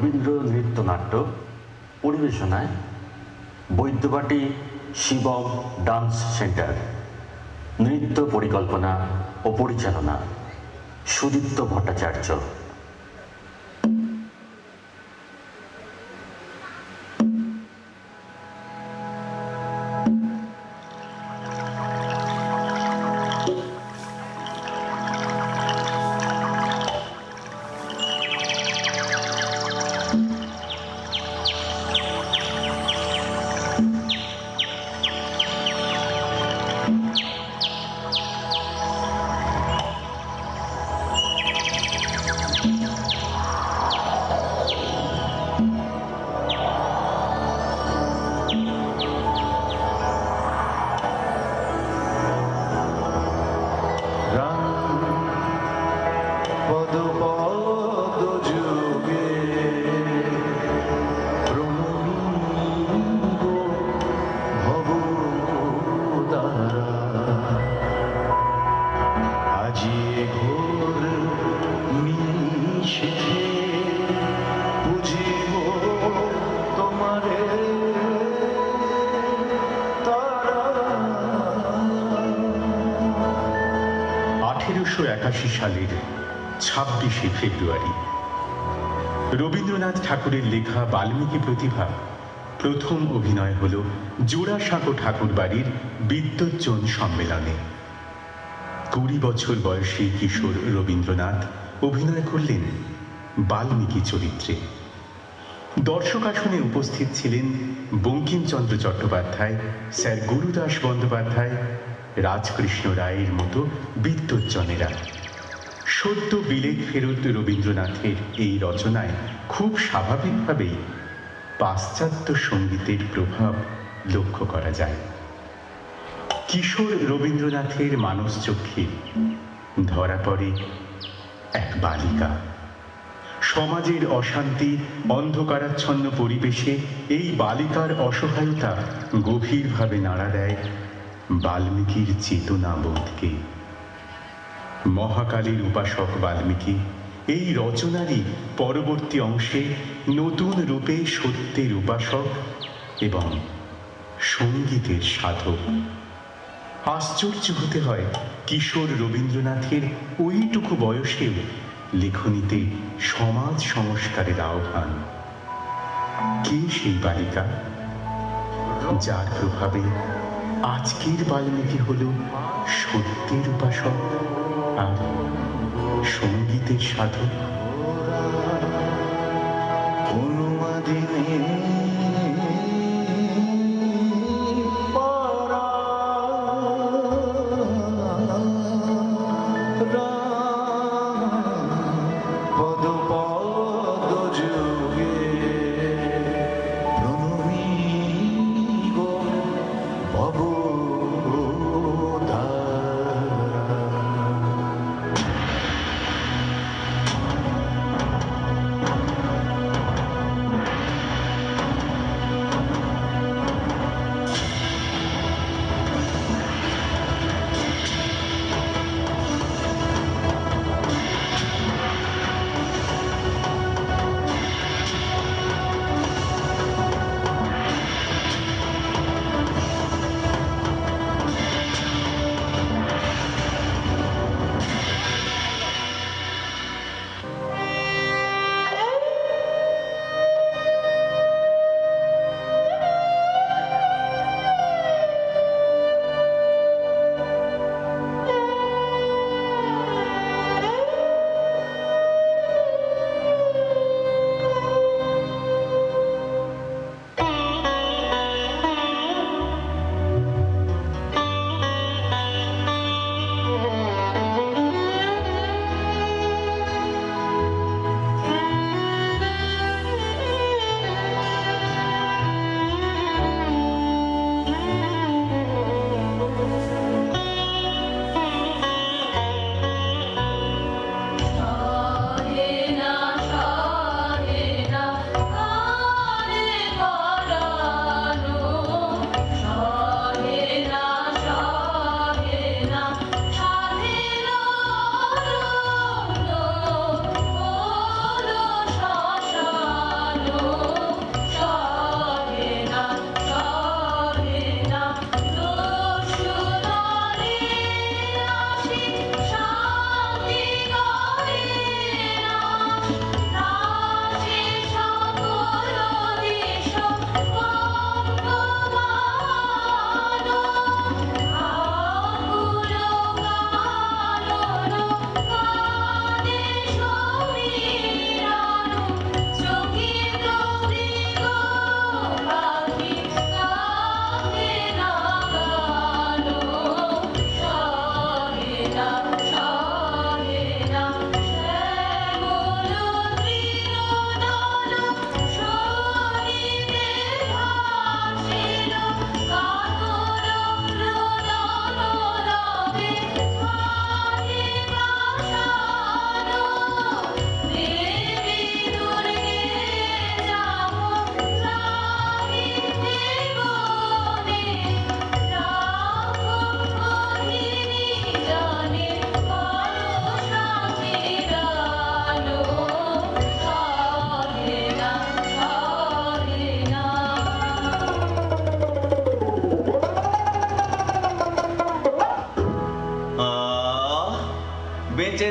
রবীন্দ্র নৃত্যনাট্য পরিবেশনায় Baidyabati Shivam dance centre. নৃত্য পরিকল্পনা ও পরিচালনা সুদীপ্ত ভট্টাচার্য। সালের 26শে ফেব্রুয়ারি রবীন্দ্রনাথ ঠাকুরের লেখা বাল্মীকি প্রতিভা প্রথম অভিনয় হল জোড়াসাঁকো ঠাকুর বাড়ির বিদ্যোজ্জন সম্মেলনে। 20 বছর বয়সী কিশোর রবীন্দ্রনাথ অভিনয় করলেন বাল্মীকি চরিত্রে। দর্শক আসনে উপস্থিত ছিলেন বঙ্কিমচন্দ্র চট্টোপাধ্যায়, স্যার গুরুদাস বন্দ্যোপাধ্যায়, রাজকৃষ্ণ রায়ের মতো বিদ্যোজ্জনেরা। সদ্য বিলেত ফেরত রবীন্দ্রনাথের এই রচনায় খুব স্বাভাবিকভাবেই পাশ্চাত্য সঙ্গীতের প্রভাব লক্ষ্য করা যায়। কিশোর রবীন্দ্রনাথের মানসচক্ষে ধরা পড়ে এক বালিকা। সমাজের অশান্তি, অন্ধকারাচ্ছন্ন পরিবেশে এই বালিকার অসহায়তা গভীরভাবে নাড়া দেয় বাল্মীকির চেতনাবোধকে। মহাকালীর উপাসক বাল্মীকি এই রচনারই পরবর্তী অংশে নতুন রূপে সত্যের উপাসক এবং সঙ্গীতের সাধক। আশ্চর্য হতে হয় কিশোর রবীন্দ্রনাথের ওইটুকু বয়সেও লেখনীতে সমাজ সংস্কারের আহ্বান। কে সেই বালিকা যার প্রভাবে আজকের বাল্মীকি হল সত্যের উপাসক আর সঙ্গীতের সাধক?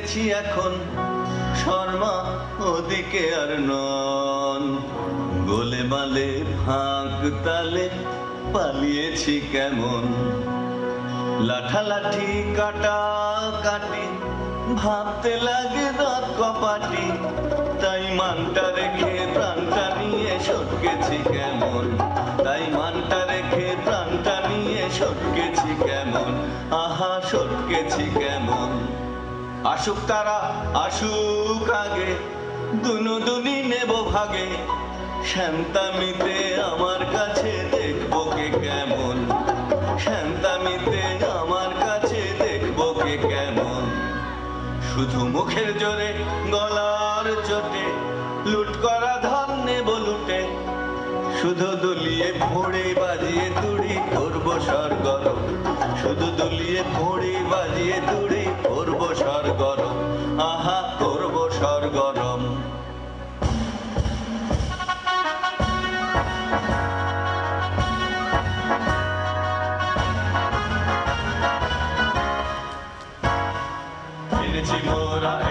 ফিরেছি এখন, শর্মা ওদিকে আর নন। গোলে মালে ফাঁক তালে পালিয়েছি কেমন, লাঠালাঠি কাটা কাটি ভাবতে লাগে দাঁত কপাটি। তাই মানটা রেখে প্রাণটা নিয়ে সটকেছি কেমন, তাই মানটা রেখে প্রাণটা নিয়ে সটকেছি কেমন, আহা সটকেছি কেমন। আসুক তারা আসুক আগে, দুনুদুনি নেব ভাগে, শ্যামতামিতে আমার কাছে দেখবো কে কেমন, শ্যামতামিতে আমার কাছে দেখবো কে কেমন। শুধু মুখের জোরে গলার চোটে লুট করা ধন নেব লুটে, শুধু দুলিয়ে ভোড়ে বাজিয়ে তুড়ি করবো সরগরম, শুধু দুলিয়ে ভোড়ে বাজিয়ে তুড়ি করবো সরগরম, আহা করবো সরগরম।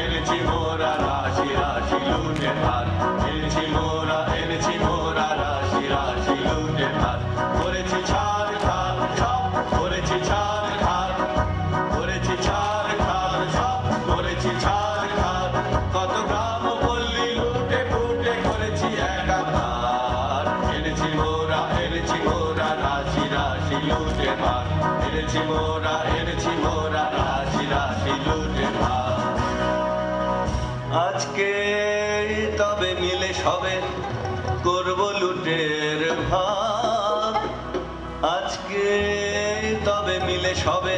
এনেছি মোরা রাশি রাশি লুটের ভাত, এনেছি মোরা রাশি রাশি লুটের ভাত। করেছি ছাড় খার সব, করেছি ছাড় খার, করেছি ছাড় খার সব, করেছি ছাড় খার। কত গ্রাম পল্লী লুটে ফুটে করেছি একাকার। এনেছি মোরা রাশি রাশি লুটের ভাত, এনেছি মোরা রাশি রাশি লুটের ভাত। আজকে তবে মিলে সবে করব লুটের ভাত, আজকে তবে মিলে সবে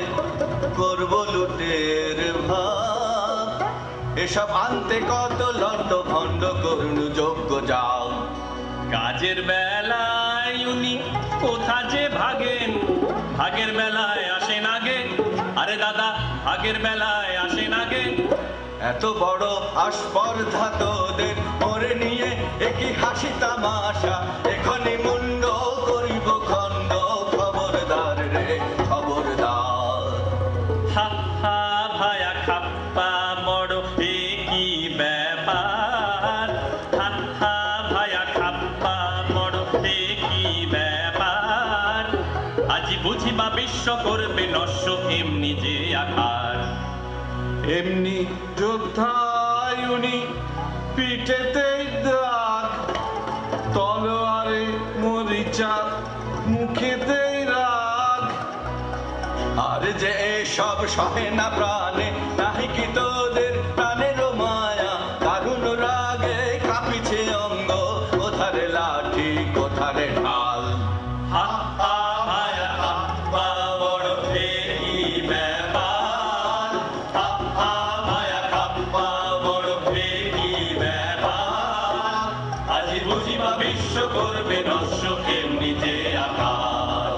করব লুটের ভাত। এসব আনতে কত লন্ড ভণ্ড করুণ যোগ্য যাও। কাজের বেলায় উনি কোথা যে ভাগেন, ভাগের বেলায় আসেন আগে, আরে দাদা ভাগের বেলায় আসেন আগে। এত বড় আস্পর্ধা তোদের ওরে নিয়ে একই হাসি তামাশা, এখনই মুন্ড করিব খণ্ড, খবরদার রে খবরদার। হা হা ভায়া খাপ্পা বড় কি ব্যাপার, হা হা ভায়া খাপ্পা বড় কি ব্যাপার। আজি বুঝিবা বিশ্ব করবে নস্য এমনি যে আকার। এমনি যোদ্ধাই উনি পিঠেতেই দাগ, তলোয়ারে মরিচা মুখেতেই রাগ। আর যে সব সহে না প্রাণে, নাহি কি তোদের প্রাণেরও মায়া। দারুণ রাগে কাঁপিছে অঙ্গ, কোথারে লাঠি কোথারে ঢাল। হা হা ভায়া খাপ্পা বড় কি ব্যাপার, হা হা ভায়া খাপ্পা বড় কি ব্যাপার। আজি বুঝিবা বিশ্ব করবে নস্য এমনি যে আকার।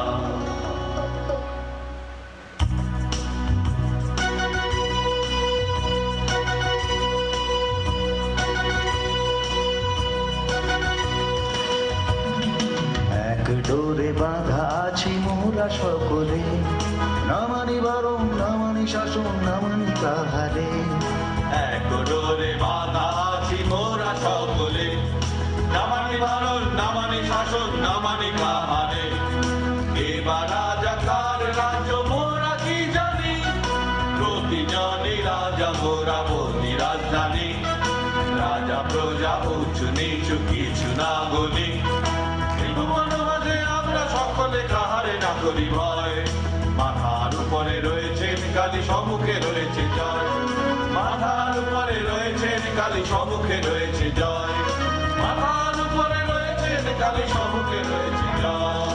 এক ডোরে বাঁধা আছি মোরা সকলে, না মানি বারণ না মানি শাসন না মানি কাহারে। এক ডোরে বাঁধা আছি মোরা সকলে, না মানি বারণ না মানি শাসন না মানি কাহারে। এবার রাজাকার রাজ্য মোরা কি জানি, প্রতিজনই রাজা মোরা বন্দি রাজধানী। রাজা প্রজা উঁচু নিচু কিছু না বলি, ত্রিভুবন মাঝে আমরা সকলে কাহারে না করি ভয়। মাথার উপরে রয়েছেন কালী সম্মুখে রয়েছে জয়, মাথার উপরে রয়েছেন কালী সম্মুখে রয়েছে জয়, মাথার উপরে রয়েছেন কালী সম্মুখে রয়েছে জয়।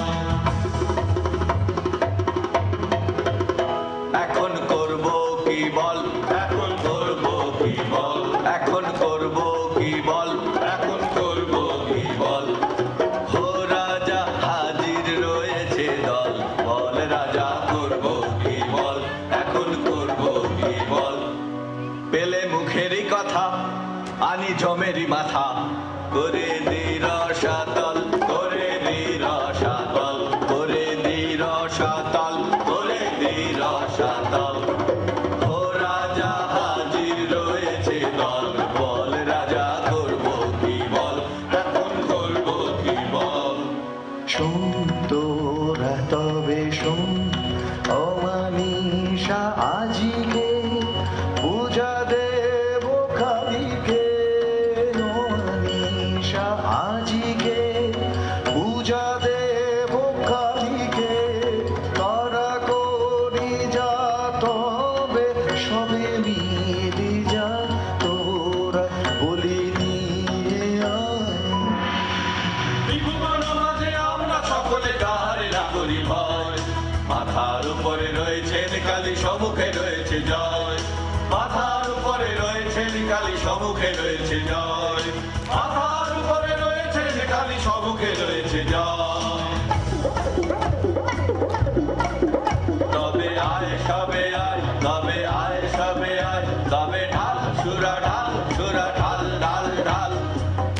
এখন করব কি বল, এখন করব কি বল, এখন করব কি বল, এখন করব কি বল। ও রাজা হাজির রয়েছে দল, বল রাজা করব কি বল, এখন করব কি বল। পেলে মুখেরই কথা আনি জমেরই মাথা, করে দি রসাতল, করে দি রসাতল, করে দি রসাতল, করে দি রসাতল। ও রাজা হাজির হয়েছে দল, বল রাজা করবো কি বল, এখন করবো কি বল। শোন তোরা তবে শোন, অমানিসা আজিকে পূজা দেব কালীকে, অমানিসা আজিকে পূজা দেব কালীকে, তারা করি যা তবে সবে মিলি যা, তোরা বলি নিয়ে আয়। ত্রিভুবন মাঝে আমরা সকলে কাহারে না করি ভয়, মাথার উপরে রয়েছেন কালী, সম্মুখে রয়েছে জয়, মাথার উপরে রয়েছেন কালী, সম্মুখে রয়েছে জয়, মাথার উপরে রয়েছেন কালী, সম্মুখে রয়েছে জয়। তবে আয় সবে আয়, তবে আয় সবে আয়, তবে ঢাল সুরা ঢাল, সুরা ঢাল ঢাল ঢাল,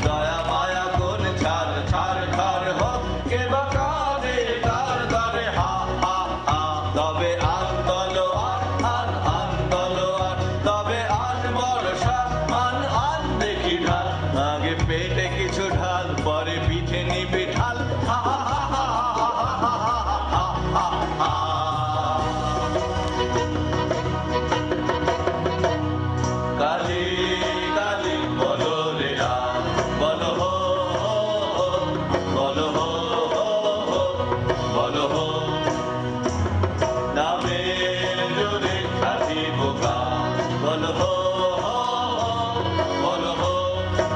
দয়া মায়া কোন ছাড় ছাড় ছাড় হোক, কে বা কাঁদে তার দ্বারে হা হা হা। তবে আন তলোয়ার, আন আন তলোয়ার, তবে আন বর্ষা, আন আন দেখি ঢাল, আগে পেটে কিছু ঢাল, পরে পিঠে নিবি ঢাল, হা হা হা হা হা হা হা হা। কালী কালী বলো রে রাম, বলো হো হো, বলো হো হো, বলো হো। নামের জোরে সাজিব গান, বলো হো হো, বলো হো,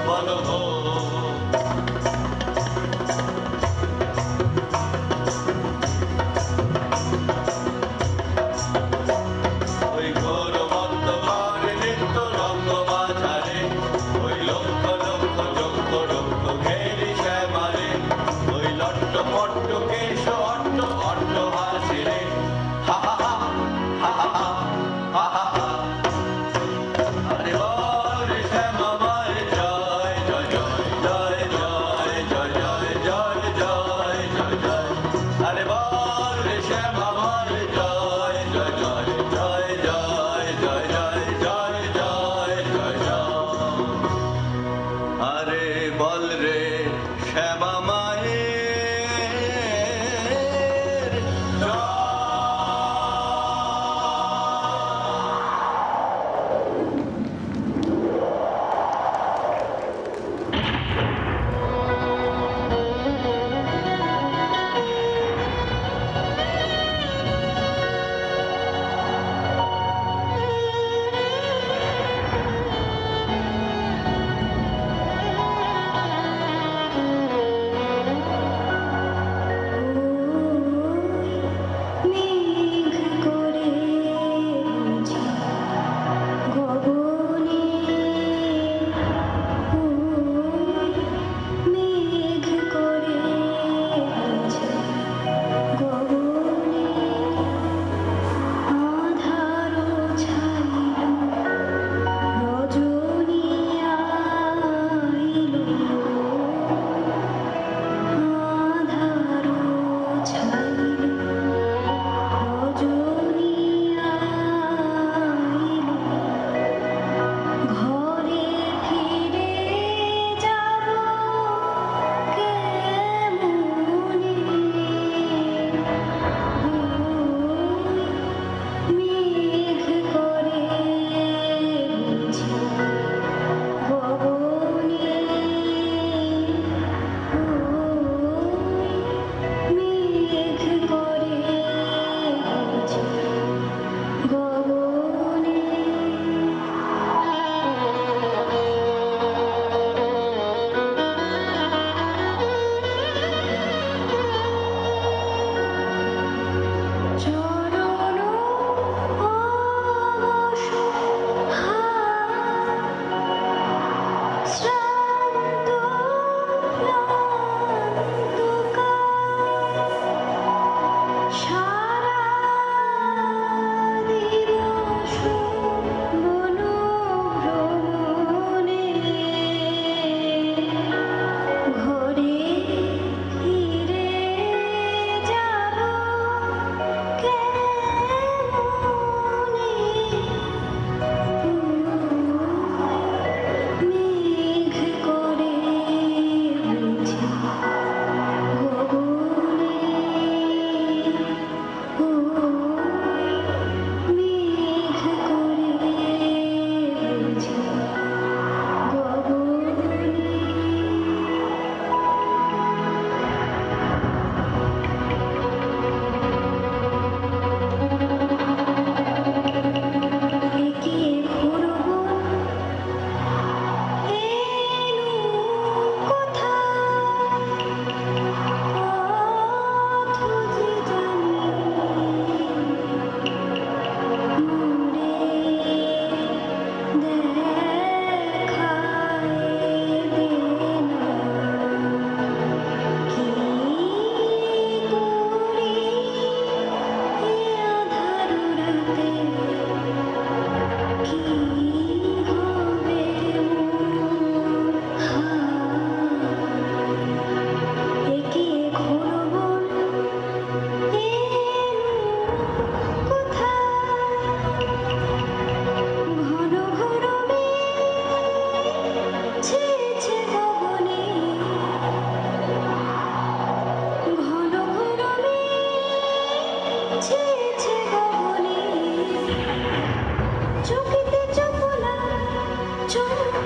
বলো হো। ওই ঘোর মন্তবার নিত্য রঙ্গ মাঝারে, ওই লক্ষ লক্ষ যজ্ঞ রক্ষ ঘেরি শ্যামারে, ওই লট্ট পট্ট কেশ অট্ট অট্ট হাসি রে, হা হা হা হা হা হা হা হা। আরে বল শ্যামা মায়ের জয় জয় জয় জয় জয় জয় জয় জয় জয় জয়। আরে বল শ্যামা মায়ের জয় জয় জয় জয় জয় জয় জয় জয় জয় জয় জয়। আরে বল রে শ্যামা মায়ের জয়। মেঘ করে বুঝি গগনে, মেঘ করে বুঝি গগনে, আধার ছাইল রজনী আইল, আধার ছাইল রজনী আইল, ঘরে ফিরে যাব কেমনে, মেঘ করে বুঝি গগনে, মেঘ করে বুঝি গগনে।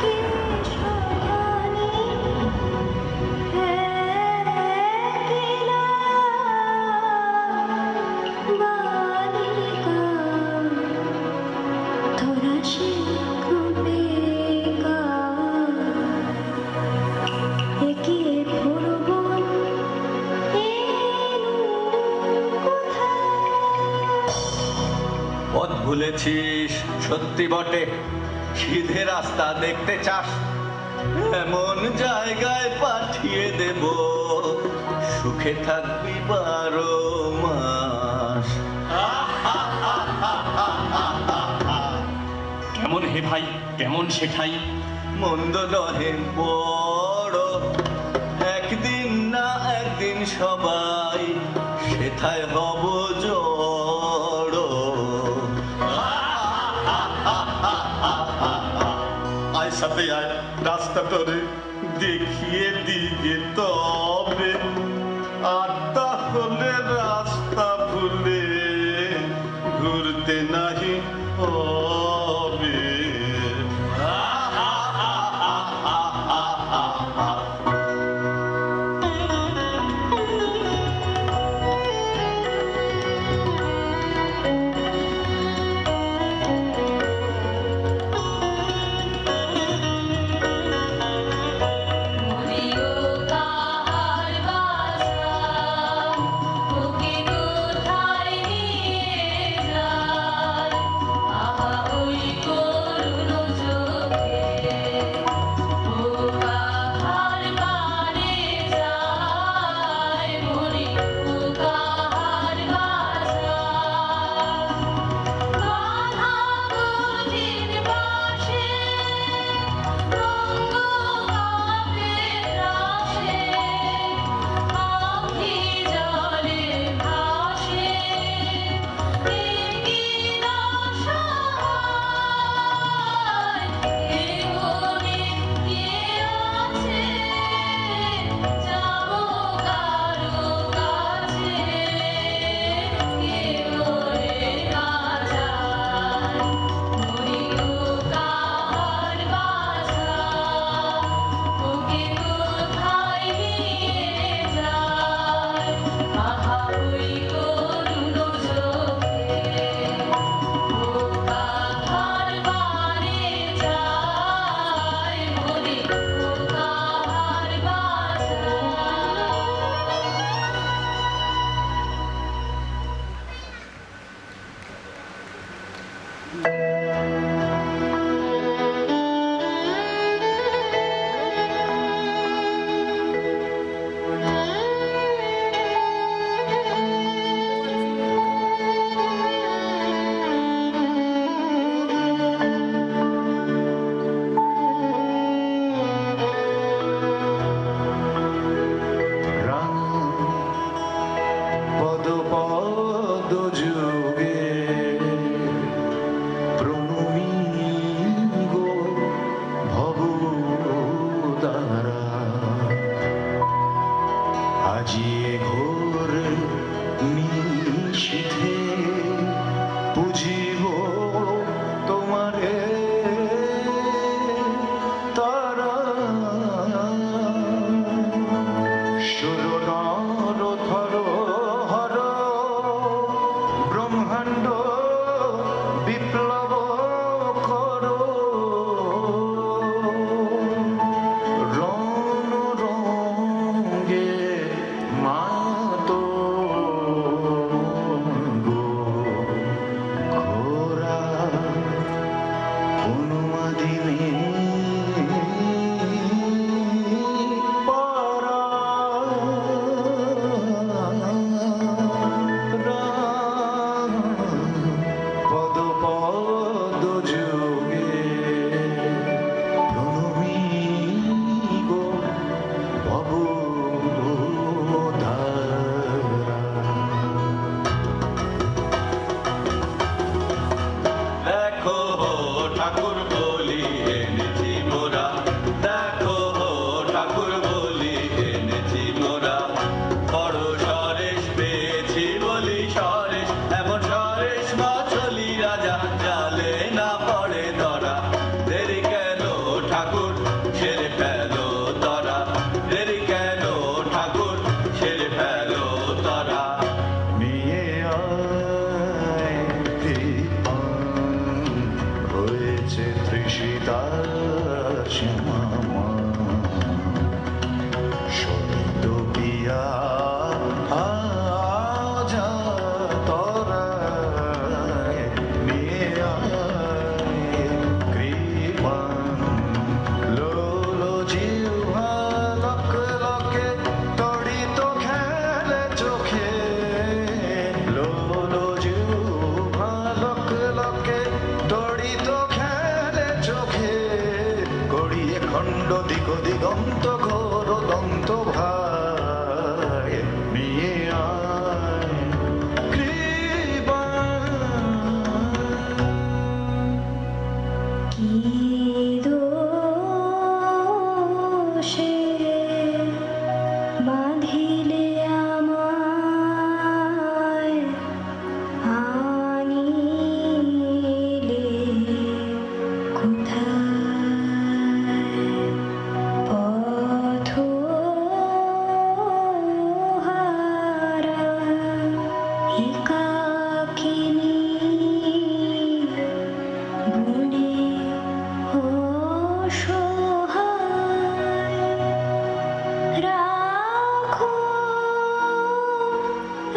কে সহানে একলা বালিকা তোরা শিখবে কা একে পূর্ব এলু কোথায় পথ ভুলেছিস সত্যি বটে, সিধে রাস্তা দেখতে চাস, এমন জায়গায় পাঠিয়ে দেব, সুখে থাকবি 12 মাস। কেমন হে ভাই, কেমন শেখাই? মন্দ নহে বড়, একদিন না একদিন সবাই সেথায় হব জড়। আয় সাথে আয়, রাস্তা তোরে দেখিয়ে দিগে তবে, আর তাহলে রাস্তা ভুলে ঘুরতে নাহি হবে। মনেও কাহার বাসা খণ্ড দিগ দিগন্ত ঘোর দন্ত ভাই নিয়ে আয় কৃপা কি দোষে বাঁধিলে আমায় আনিলে কোথায় পথহারা একাকিনী বনে অসহায় রাখো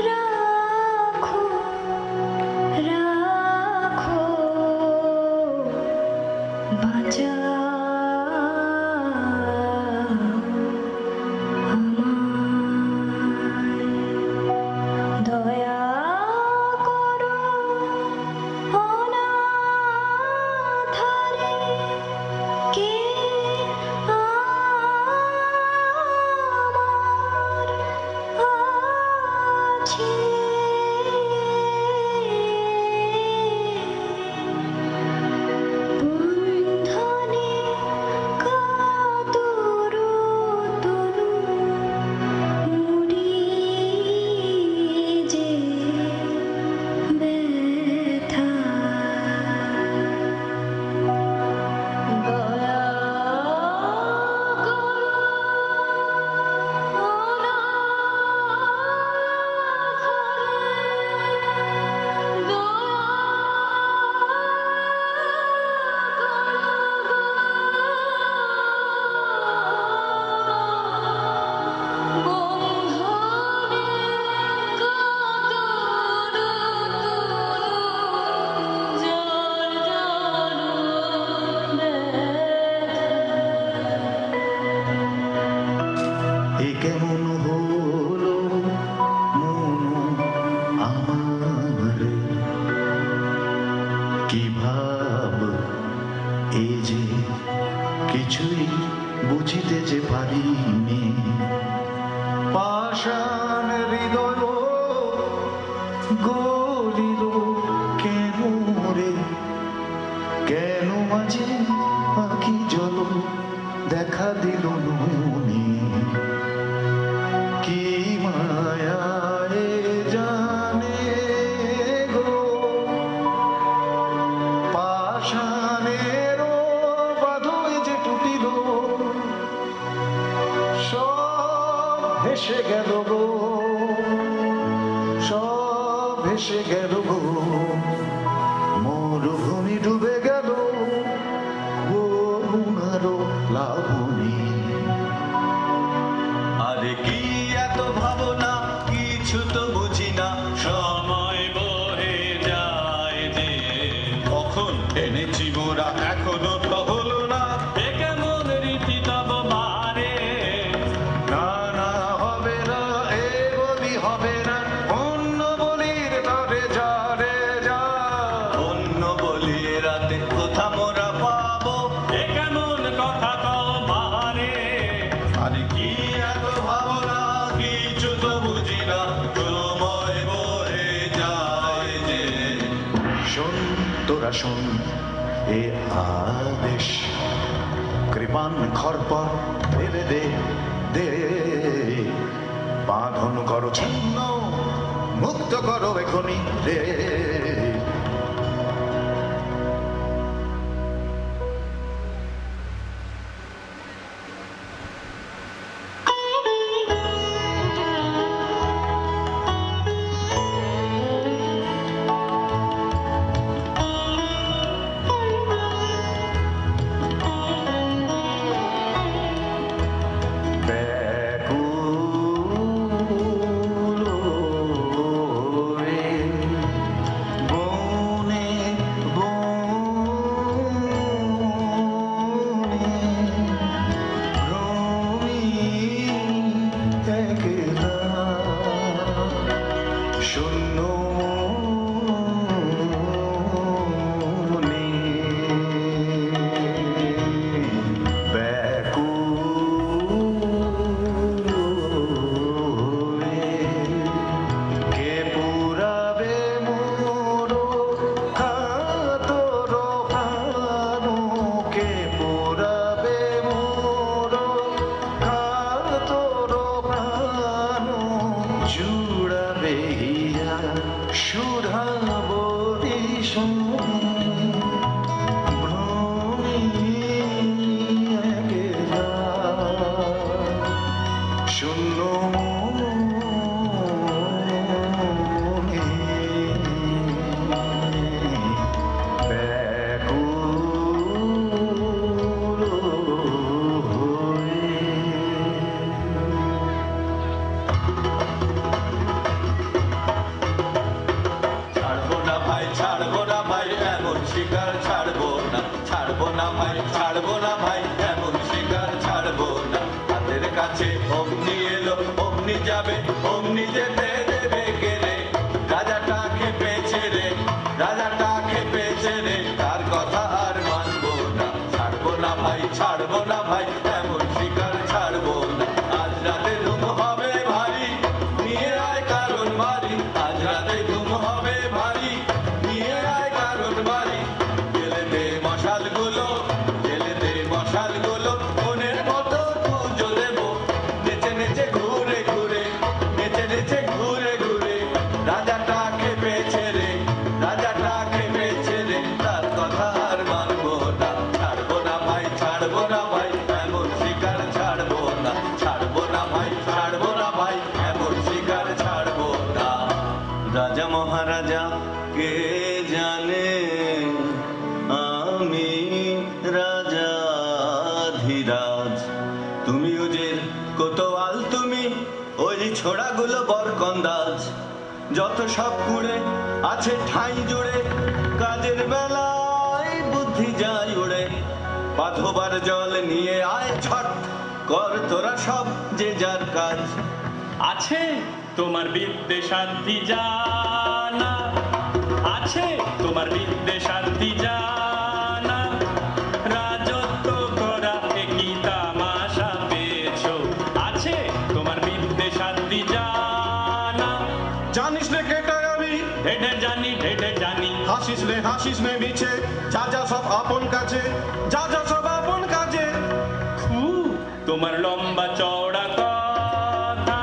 রাখো রাখো বাঁচাও আমায় দয়া করো অনাথারে কে আমার আছে বন্ধনে কাতর তনু মুড়ি যে ব্যথা দয়া এ কেমন হলো মন আমার কি ভাব এ যে কিছুই বুঝিতে যে পারিনি পাষাণ হৃদয় গলিল কেন রে কেন মাঝে আঁকি জল দেখা দিল নয়নে কি মায়ায় জানে গো পাষাণের বাঁধই যে টুটিল সব ভেসে গেল গো সব ভেসে গেল গো মরুভূমি ডুবে গেল করুণারও লাবণী আরে কি এত ভাবনা কিছু তো বুঝি না সময় বহে যায় যে কখন এনেছি মোরা এখনো তো হলো না এ কেমন রীতি তব বারে না না হবে না এ বলি হবে না অন্য বলির তরে যা রে যা অন্য বলি রাতে কোথা মোরা পাবো এ কেমন কথা কও বারে আরে কি এত ভাবনা কিছু তো বুঝি না সময় বহে যায় যে শোন তোরা শোন এ আদেশ কৃপান খরপর ফেলে দে দে বাঁধন করো ছিন্ন মুক্ত করো এখনই রে ব্যাকুল হয়ে না ভাই এমন শিকার ছাড়বো না আজ রাতে ধুম হবে ভারী নিয়ে আয় কারণ বাড়ি আজ রাতে ধুম হবে ভারী নিয়ে আয় কারণ বাড়ি জেলে দে মশালগুলো মনের মতো পুজো দেবো নেচে নেচে ঘুরে ঘুরে নেচে নেচে ঘুরে ঘুরে রাজাটা খেপেছে রে তার কথা আর মানবো না ছাড়বো না ভাই এমন শিকার ছাড়বো না ভাই এমন শিকার ছাড়বো না রাজা মহারাজা কে জানে আমি রাজা ধীরাজ তুমি ওজের কোতোয়াল তুমি ওই ছোড়াগুলো বরকন্দাজ যত সব কুড়ে আছে ঠাই জুড়ে কাজের বেলায় বুদ্ধি যায় উড়ে পাথবার জল নিয়ে আয় ছট কর তোরা সব যে যার কাজ আছে তোমার বিদ্যে শান্তি জানা আছে তোমার বিদ্যে শান্তি জানা রাজত্ব করা একই তামাশা পেয়েছো আছে তোমার বিদ্যে শান্তি জানা জানিস রে কেটাই আমি ঢেঢে জানি হাসিস নে মিছে যা সব আপন কাছে খুব তোমার লম্বা চওড়া কথা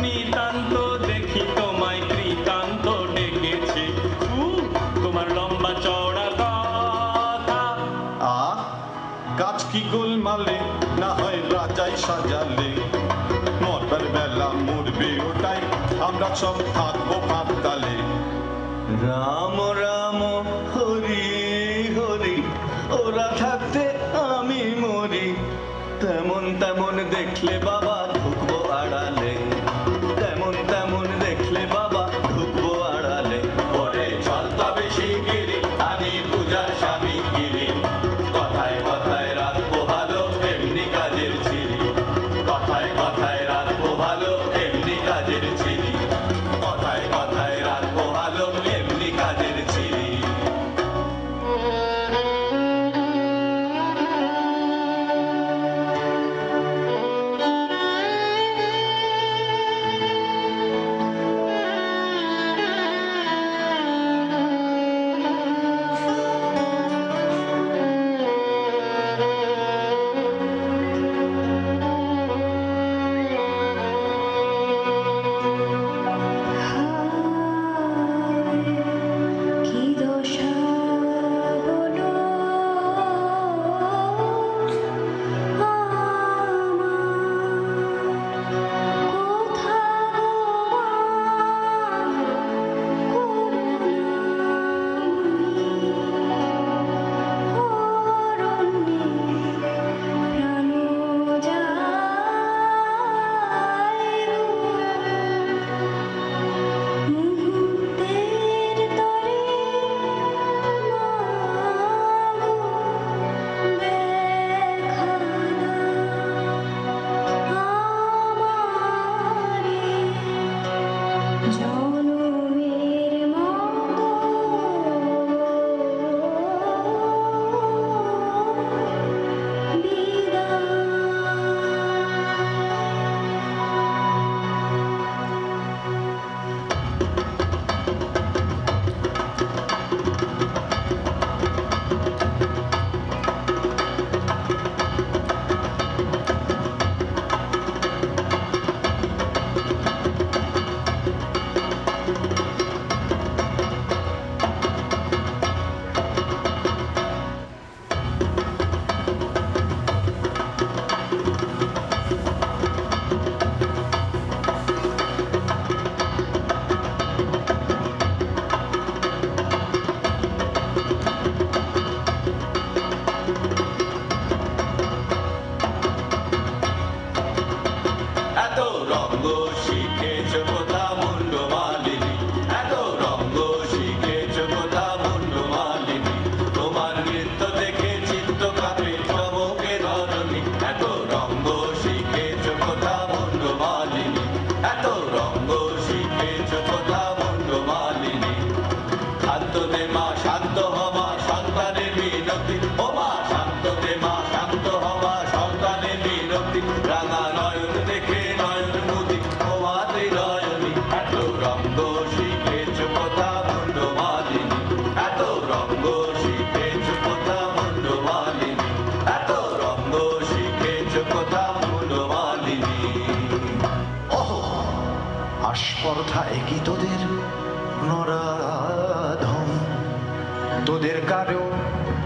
নিতান্ত দেখি তোমায় কৃতান্ত ডেকেছে খুব তোমার লম্বা চওড়া কথা গাছ কি গোল মারলে না হয় রাজাই সাজালে মরবার বেলা মরবে ওটাই আমরা সব থাকবো পাতালে রাম রাম হরি হরি ওরা থাকতে আমি মরি তেমন দেখলে বাবা ঢুকবো আড়ালে তেমন দেখলে বাবা ঢুকবো আড়ালে ওরে চল তবে শিগগিরি আমি পূজার স্বামী গিরি কথায় কথায় রাত পোহালো এমনি কাজের ছিরি কথায় কথায় রাত পোহালো এমনি কাজের ছিরি কথায় কথায় রাত পোহালো এমনি কাজের ছিরি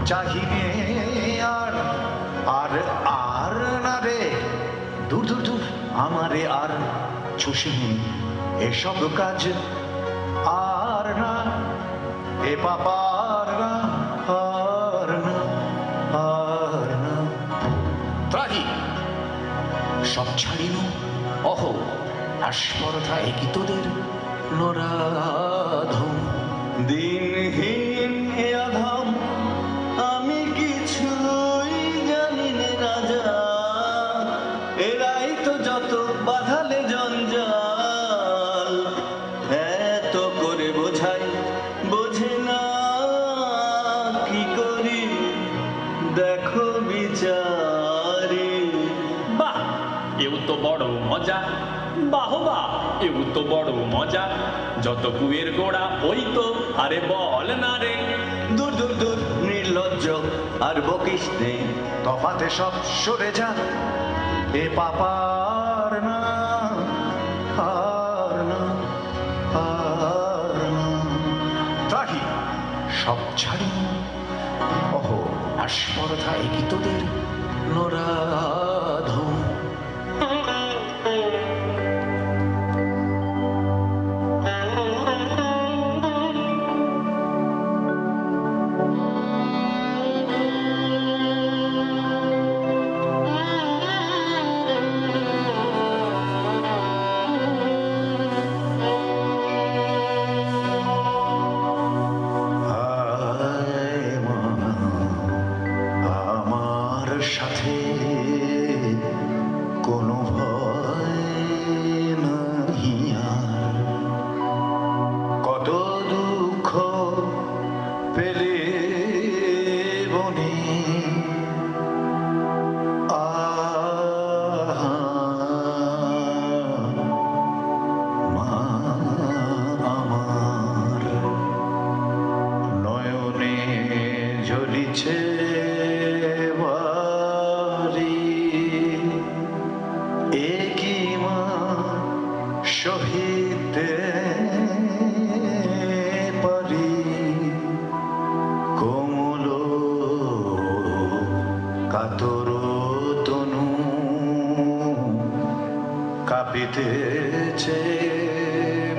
চাহিবে আর আর আর না রে, দূর দূর দূর আমারে আর ছুসিনি এসব কাজ আর না, এ পাপার না, আর না, আর না। ত্রাহি সব ছাড়িনু, অহ আস্পর্ধা একই তোদের নরাধম। দিনহীন এ আধাম, আমি কিছুই জানি নে রাজা, এরাই তো যত বাধালে জঞ্জাল, এত করে বোঝাই বোঝে না, কি করি দেখো বিচারে। বাহ, এও তো বড় মজা, বাহবা এও তো বড় মজা, যত কুয়ের গোড়া ওই তো, আরে বল না রে, দূর দূর দূর নির্লজ্জ আর বকিস নে। তফাতে সব সরে যা, এ পাপার না, আর না, আর না। ত্রাহি সব ছাড়ি, অহ আস্পর্ধা একই তোদের নরাধম। হায় মা, আমার সাথে কোনো ভয় নাহি আর, কত দুঃখ পেলে বনে আহা মা আমার, নয়নে ঝলিছে বারি, একই মা সহিতে পারি, কোমল কাতর তনু কাঁপিতেছে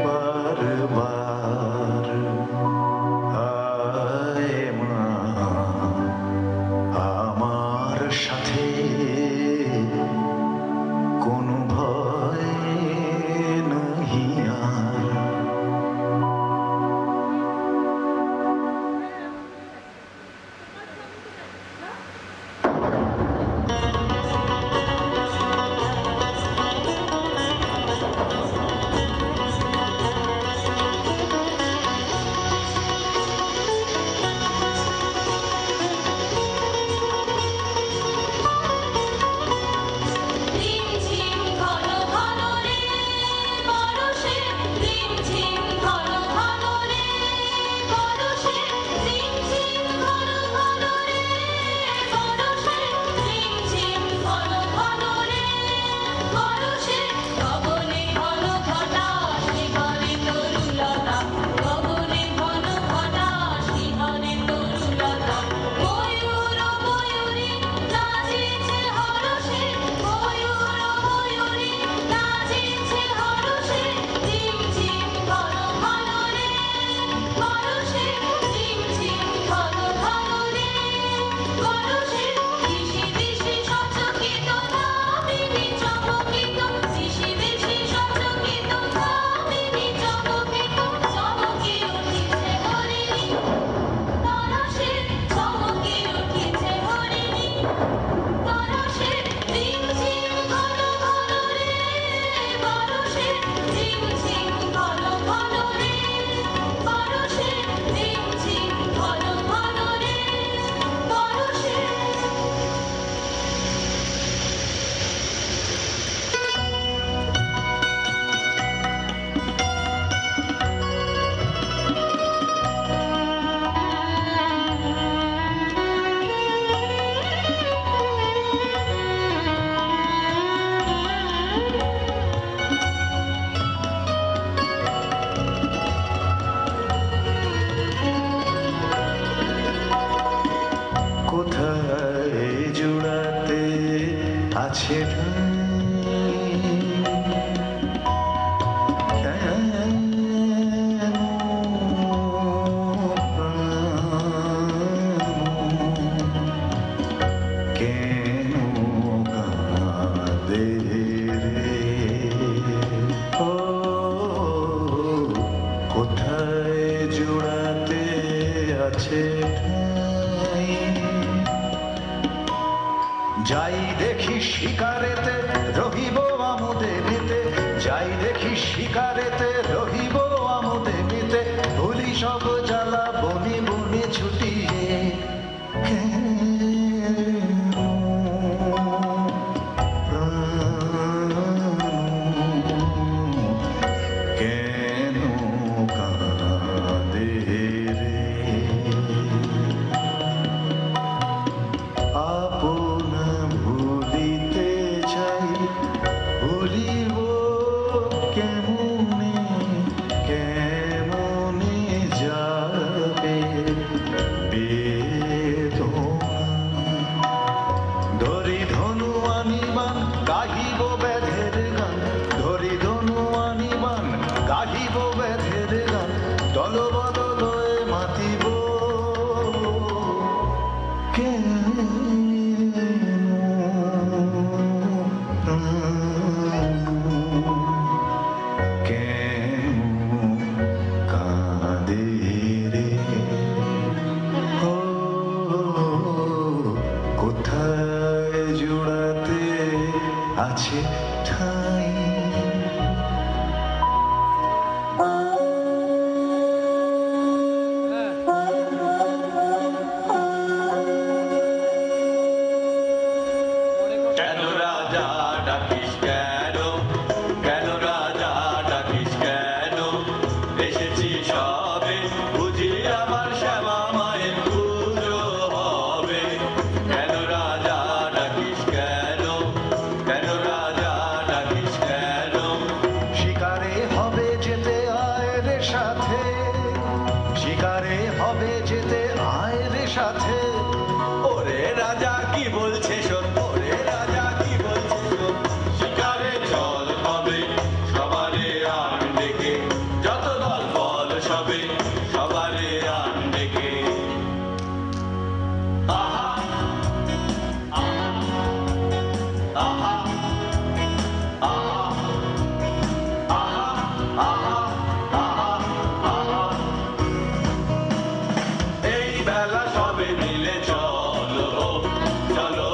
বারবার। হায় মা, আমার সাথে কোনো ভয় নাহি আর। আছে কেন কেন কাঁদে রে ও কোথায় জোড়াতে আছে ঠাঁই যাই দেখি শিকারেতে রহিব আমোদে নিতে যাই দেখি শিকারেতে রহিব আমোদে নিতে ভুলি সব জ্বালা বনে বনে ছুটিয়ে কেন কাঁদে রে আপনা ভুলিতে চাই ভুলিব কেমনে কেমনে যাবে বেদনা ধরি ধনু আনিবান গাহিব ব্যাধের গান ধরি ধনু আনিবান গাহিব ব্যাধের গান দল বদলয়ে মাতিব কেন কেন কাঁদে রে ও কোথায় জোড়াতে আছে ঠাঁই কেন রাজা ডাকিস কেন কেন রাজা ডাকিস কেন এসেছি সবে বুঝি আমার শ্যামা মায়ের পুজো হবে কেন রাজা ডাকিস কেন কেন রাজা ডাকিস কেন শিকারে হবে যেতে আয়ের সাথে শিকারে হবে যেতে আয়ের সাথে ওরে রাজা কি বলছে শোন ওরে রাজা কি বলছে শোন শিকারে চল হবে সবারে আন ডেকে যত দল বল সবে সবারে আন ডেকে আহা আহা আহা আহা আহা আহা আহা আহা এই বেলা সবে মিলে চলো চলো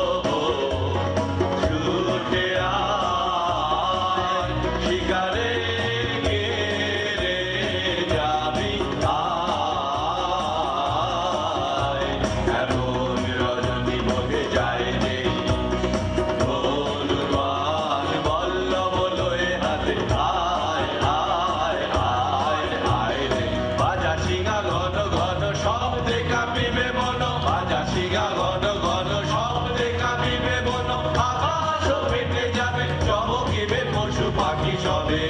ছুটে আয় শিকারে গেলে যাবি আয় এমন রজনী বহে যায় রে ধনুর্বাণ বল্লভ লয়ে হাতে আয় আয় আয় আয় রে বাজা শিঙা ঘন ঘন শব্দে কাঁপিবে মন বাজা শিঙা ঘন ঘন শব্দে কাঁপিবে মন আকাশও ফেটে যাবে চমকিবে পশু পাখি সবে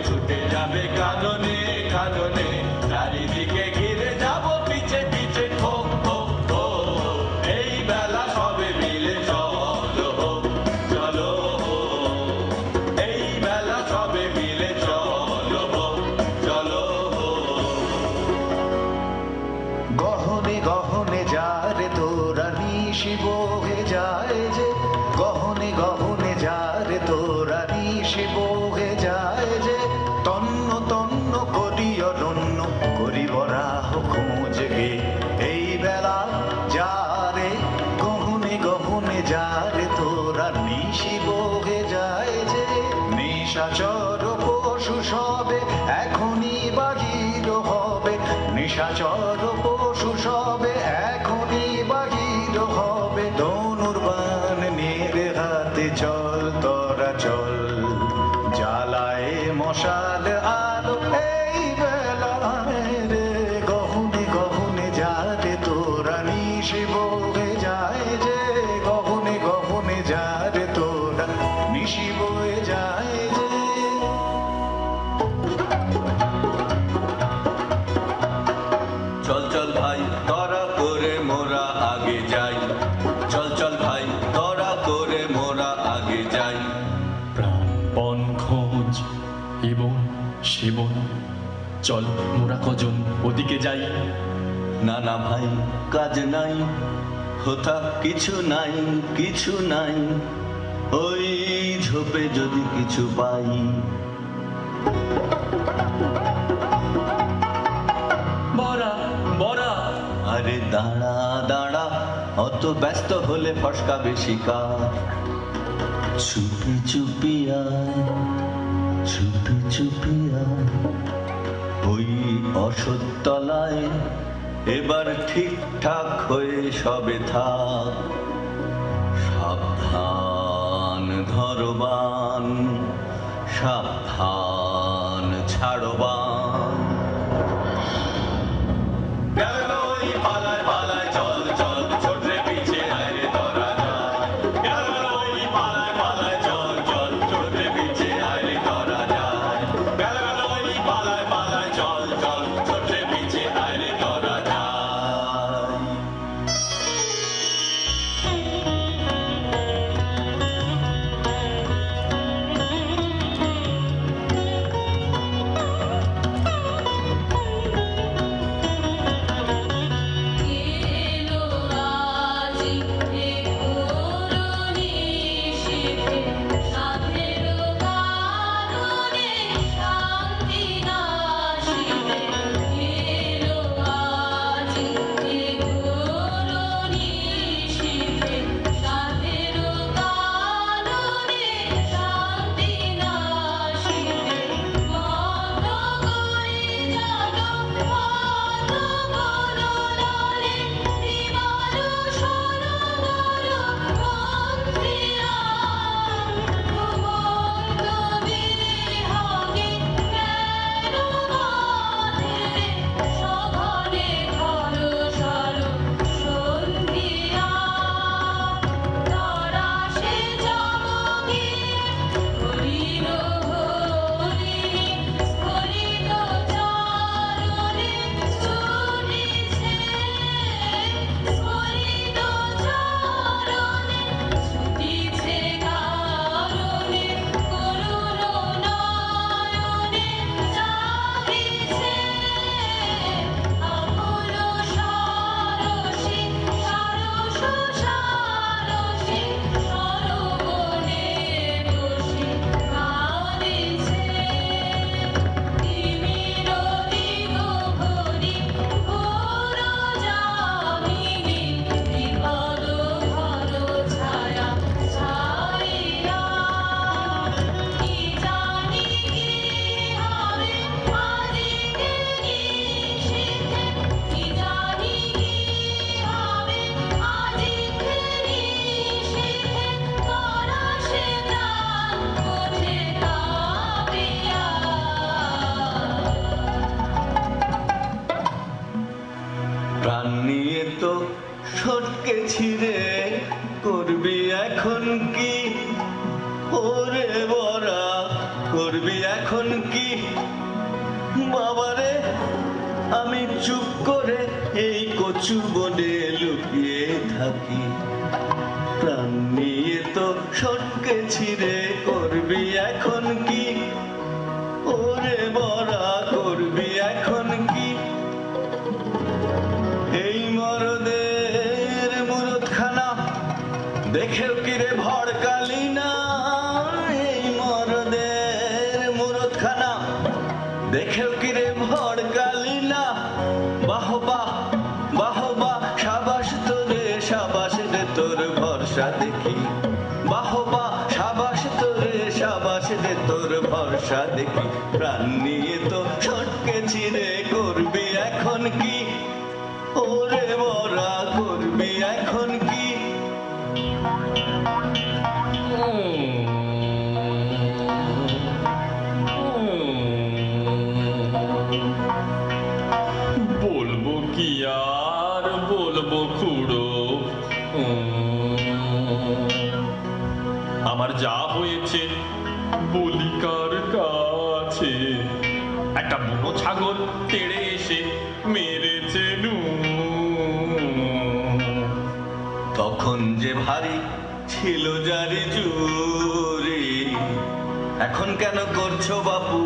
ছুটে যাবে কাননে কাননে চারিদিকে ঘিরে যাব পিছে পিছে খো খো খো এই বেলা সবে মিলে চলো চলো এই বেলা সবে মিলে চলো চলো গহনে গহনে যারে তোরা নিশি বহে যায় যে গহনে গহনে যারে তোরা নিশি বহে যায় যে তন্ন তন্ন করি অরণ্য করি বরাহ খোঁজ গে এই বেলা যারে গহনে গহনে যারে তোরা নিশি বহে যায় যে নিশাচর পশু সবে এখনই বাহির হবে নিশাচর পশু সবে এখনই বাহির হবে ধনুর্বাণ নিয়ে হাতে চল তোরা চল জ্বালায় মশাল আলো এই বেলায় রে গহনে গহনে যারে তোরা নিশি বহে যায় যে গহনে গহনে যারে তোরা নিশি বহে যায় যে চল চল ভাই তরা করে মোরা আগে যাই চল চল ভাই তরা করে মোরা আগে জীবন, চল মোরা কজন ওদিকে যাই। না না ভাই, কাজ নাই, হোতা কিছু নাই, কিছু নাই, ওই ঝোপে যদি কিছু পাই। বড়া বড়া, আরে দাঁড়া দাঁড়া, অত ব্যস্ত হলে ফসকা বেশি কার। চুপি চুপি আয়, চুপি চুপি আয়, ওই অসতলায় এবার ঠিকঠাক হয়ে সবে থাক। সাবধান ধরবান, সাবধান ছাড়বান। গেল ওই পালায় পালায় চল চল, ছোটরে পিছে আয় রে তোরা যায়। গেল ওই পালায় পালায় চল চল, ছোটরে পিছে আয় রে তোরা যায়। গেল ওই পালায় পালায় চল চল, ছোটরে পিছে আয় রে তোরা যায়। এলো আজি এ পুরনি শিখে, সাধের কারণে শান্তি নাশিবে। এলো আজি এ পুরনি শিখে, সাধের কারণে শান্তি নাশিবে। বন্ধ করে জানো পথ বনলালে, বিমান সরোবর মন্দিরা। ঘুমন্ত বিহাগে কেন বাঁধে, সঘনে ঘর সার সন্ধিয়া। তারা সে জগিয়ে হরিণ হরিণী, স্ফলিত চারণে ছুটিছে, স্ফলিত চারণে ছুটিছে কারণে, করুণ নয়নে জাগিছে। আকুল সারসী সারস সারসী, সরবনে বসে কাঁদিছে। তিমির দিগ ভরি ঘোর যামিনী, বিপদ ঘর ছায়া ছাইয়া। কি জানি কি হবে আজকে নিশীথে, কি জানি কি হবে আজকে নিশীথে। করা সে প্রাণ ওঠে কাঁপিয়া। প্রাণ নিয়ে তো সটকে ছিঁড়ে, করবি এখন কি? ওরে বড়া, করবি এখন কি? বাবারে, আমি চুপ করে এই কচু বনে লুকিয়ে থাকি। প্রাণ নিয়ে তো সটকে ছিঁড়ে, করবি এখন কি? ওরে বড়া, করবি এখন কি? এই মরদের মুরতখানা দেখেও কিরে ভড়কালি না? এই মরদের মুরতখানা দেখেও কিরে ভড়কালি না? বাহবা বাহবা, সাবাস তোরে, সাবাস রে তোর ভরসা দেখি। বাহবা, সাবাস তোরে, সাবাস রে তোর ভরসা দেখি। প্রাণ নিয়ে তো সটকে ছিঁড়ে, করবি এখন কি? ওরে বড়া, করবি এখন কি? বলবো কি আর বলবো খুড়ো, আমার যা হয়েছে বলিকার কাছে। একটা বুনো ছাগল তেড়ে এসে মেরেছে নু। তখন যে ভারী ছিল জারি জুরি, এখন কেন করছো বাপু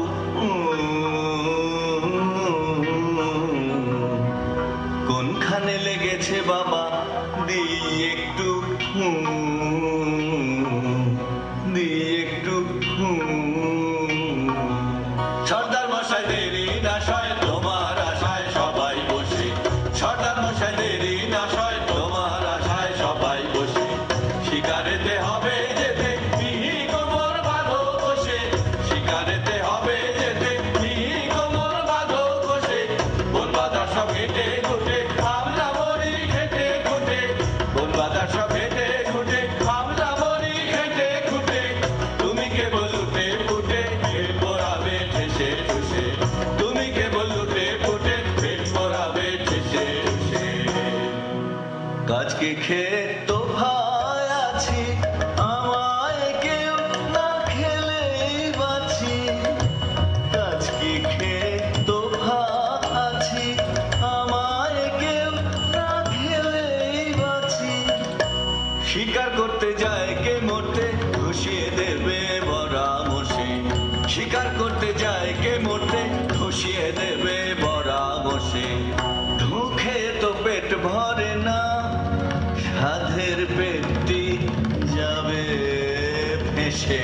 হেসে।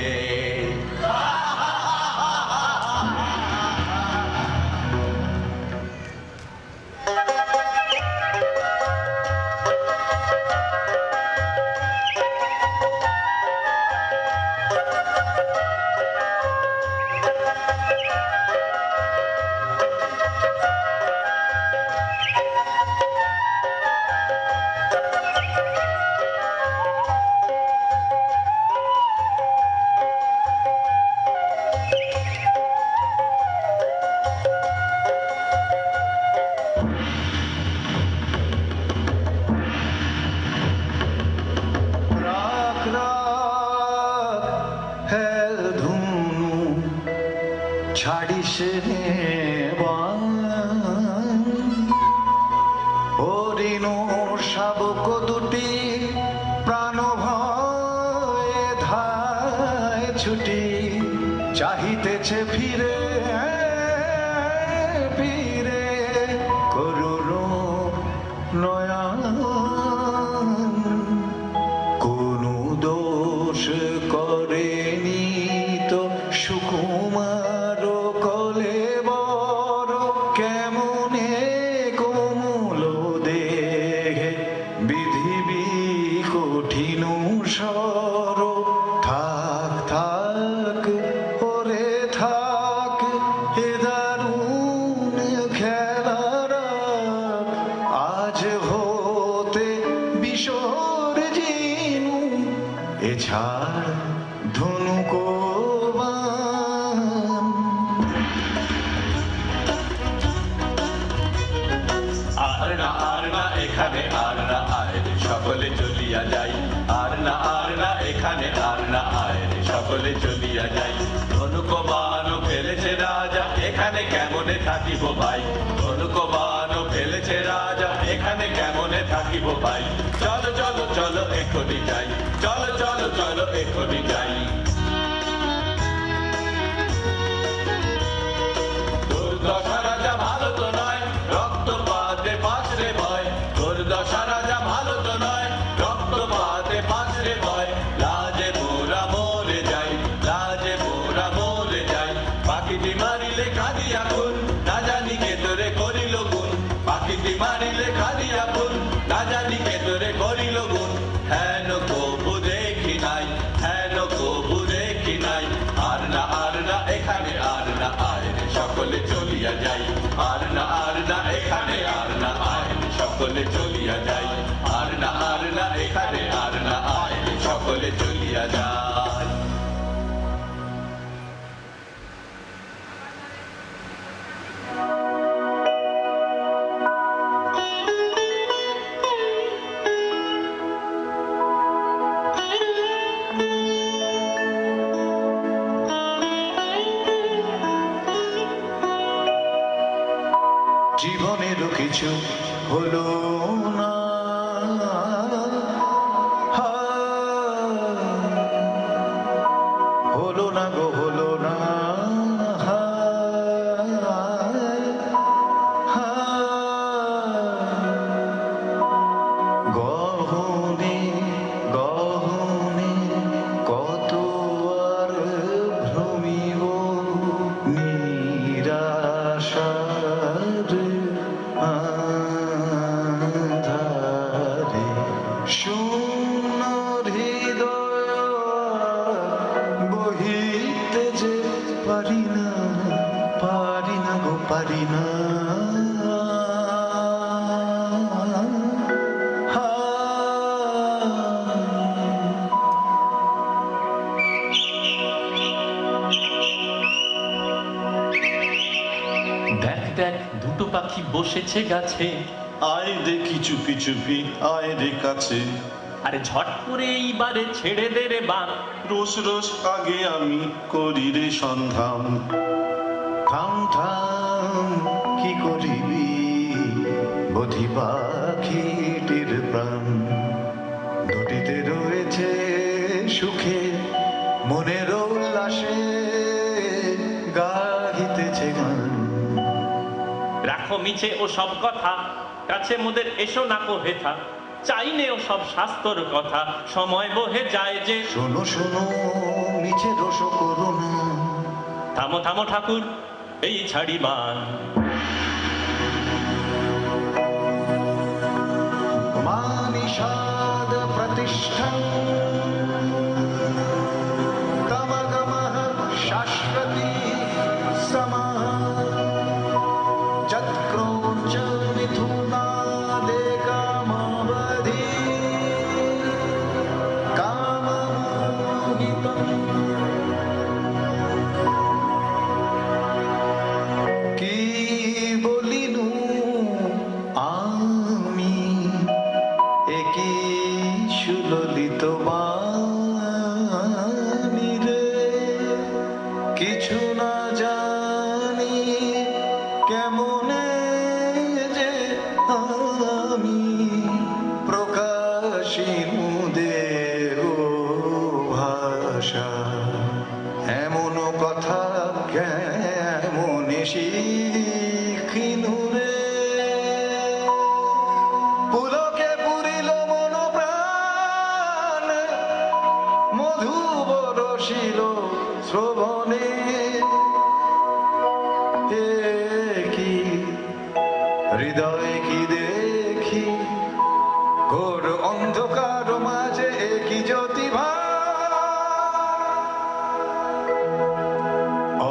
রাখ রাখ হেল ধুনু ছাড়িস নে বান। হরিণ শাবক দুটি প্রাণ ভয়ে ধায় ছুটি চাহিতেছে ফিরে ফিরে করুণ নয়ন। কোনো দোষ করেনি তো সুকুমার কলে বড় কেমনে কোমল দেহে বিধিবি কঠিন সর। থাক থাক ওরে থাক এ দারুণ খেলার আজ হতে বিসর্জিনু এছাড় ধনুকবান। আর না এখানে আর না আয় রে সকলে চলিয়া যাই। আর না এখানে আর না আয় রে সকলে চলিয়া যাই। ধনুক বাণ ফেলেছে রাজা এখানে কেমনে থাকিব ভাই। ধনুক বাণ ফেলেছে রাজা এখানে কেমনে থাকিব ভাই। চলো চলো চলো এখনই যাই। চলো চলো চলো এখনই যাই। দুর্দশা রাজা ভালো তো নয় রক্তপাতে পাছরে ভয়। দুর্দশা রাজা ভালো তো নয় রক্তপাতে পাছরে ভয়। লাজে মোরা মরে যাই লাজে মোরা মরে যাই। পাখিটি মারিলে কাঁদিয়া খুন না জানি কে তোরে করিল গুণ। পাখিটি মারিলে কাঁদিয়া খুন না জানি কে তোরে করিল গুণ। হেন কবু দেখি নাই হেন কবু দেখি নাই। আর না এখানে আর না আয় রে সকলে চলিয়া যাই। আর না এখানে আর না আয় রে সকলে চলিয়া যাই। আর না এখানে আর না আয় রে সকলে চলিয়া যায়। জীবনেরও কিছু হলো না হলো না গো হলো না। গহনে গহনে কত আর ভ্রমিব নিরাশার আধারে। শূন্য হৃদয় বহিতে যে পারি না গো পারি না। দেখ দেখ দুটো পাখি বসেছে গাছে। আয় দেখি চুপি চুপি আয় রে কাছে। আরে ঝট করে এইবারে ছেড়ে দে রে বান। রোজ রোজ আগে আমি করি রে সন্ধান। থাম থাম কি করিবি বধি পাখিটির প্রাণ। দুটিতে রয়েছে সুখে মনের উল্লাসে গাহিতেছে গান। রাখো মিছে ও সব কথা কাছে মোদের এসো না কো হেথা। চাই নে ও সব শাস্তর কথা সময় বহে যায় যে। শোনো শোনো নিচে রোষ করুণা। থামো থামো ঠাকুর এই ছাড়ি মান, मानिषाद प्रतिष्ठन् तमगमः शाश्वती समा जत्क्रौञ्च मिथुनादे कामावधि काममोहितम् কি বলিনু আমি একই সুললিত বাণী রে, কিছু না জানি কেমনে যে আমি প্রকাশিনু দেহ ভাষা, এমন কথা কেমন শিখিনু রে। পুলকে পুরিল মন প্রাণ, মধু বরসিল শ্রবণে, এ কি হৃদয় কি দেখি ঘোর অন্ধকার মাঝে কি জ্যোতিভা,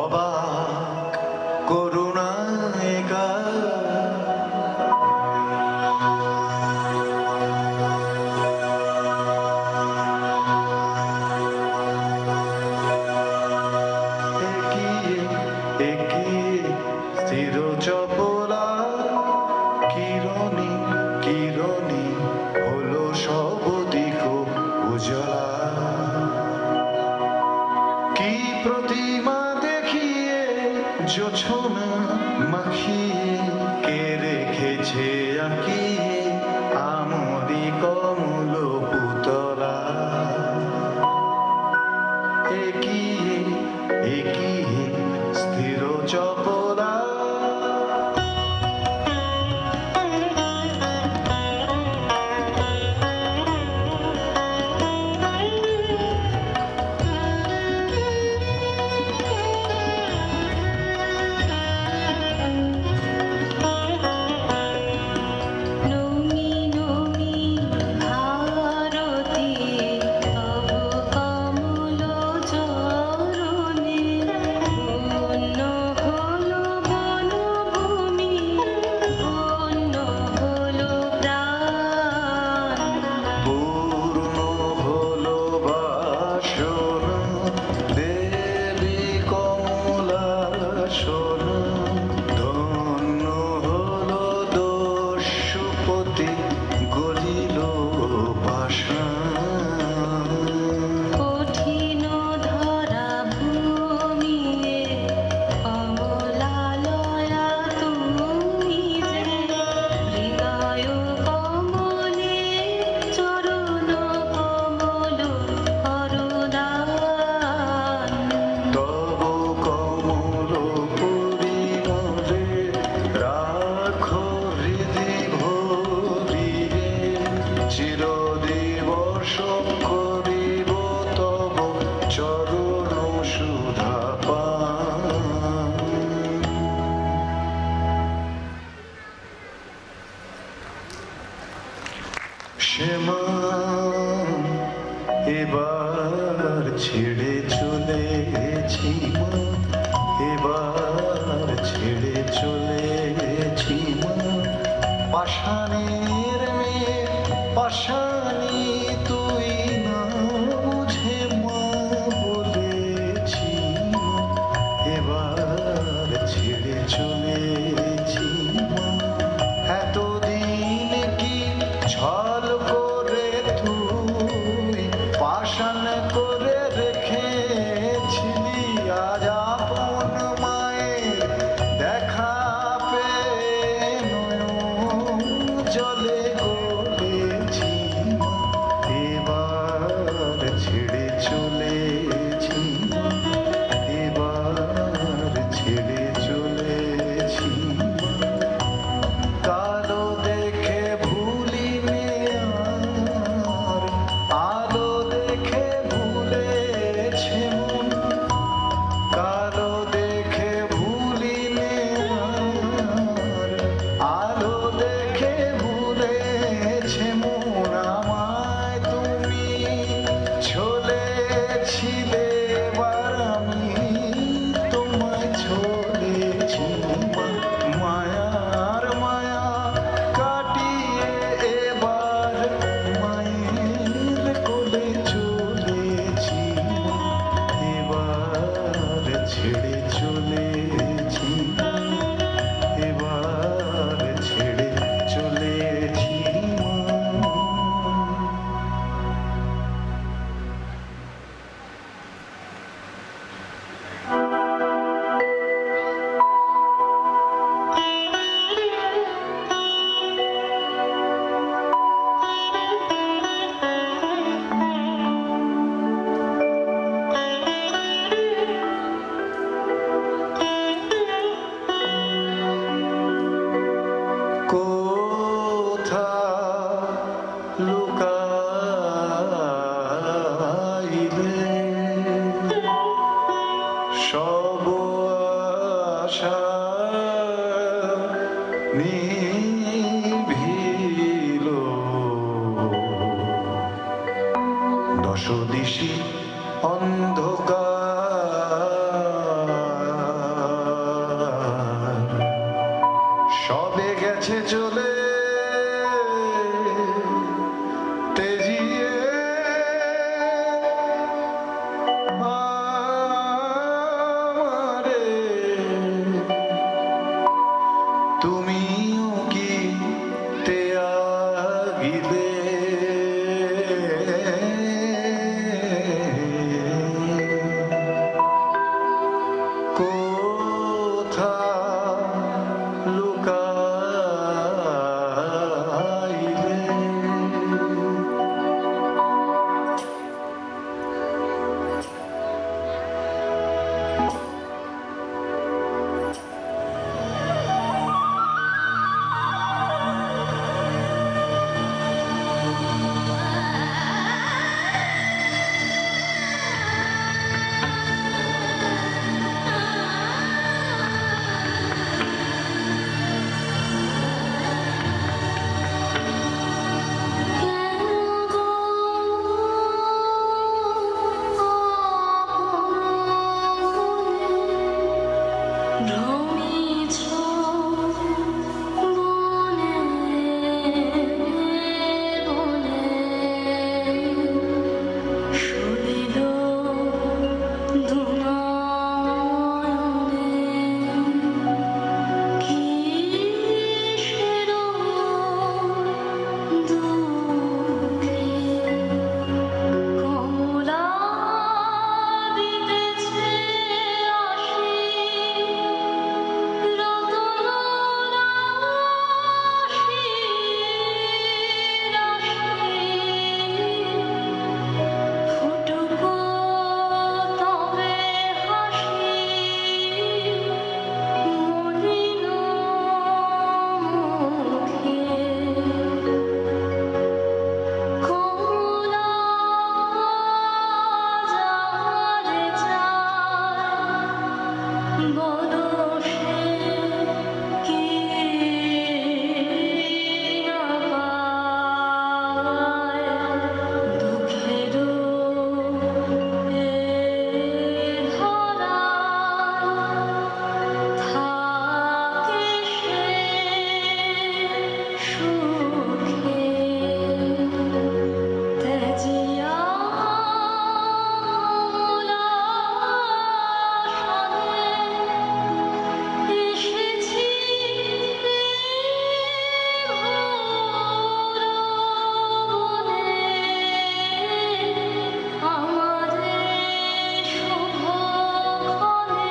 অবাক করুণায় গা। একই স্থির চপলা কিরণী কিরণী হলো সব দিক উজলা, কি প্রতিমা দেখিয়ে জোছনা মাখিয়ে কে রেখেছে আঁকিয়ে আমরি কমল পুতলা, একই একই স্থির চপলা। নমি নমি ভারতী তব কমল চরণে, ধন্য হলো বনভূমি, ধন্য হলো প্রাণ। পূর্ণ হলো বাসনা দেবী কমলাসন, ধন্য হলো দস্যুপতি গলিল পাষাণ। কঠিন ধরা ভূমিয়ে কমলালয়া তুমি যে, হৃদয় কমলে চরণ কমল করদান। তব কমল পরিণরে রাখো হৃদি ভরিয়ে, চিরদিবস করিব তব চরণ সুধা পান। শ্যামা এবার ছেড়ে চলেছি মা, এবার ছেড়ে চলেছি মা, পাষাণের মেয়ে পাষাণী তুই না বুঝে মা বলেছি মা, এবার ছেড়ে চলেছি মা। এতদিন কি ছল করে তুই পাষাণ করে রেখেছিলি বলো সে কি না পায় দুঃখেরও এ ধরা থাকে সে সুখে তেজিয়া এসেছি আমারে শুভক্ষণে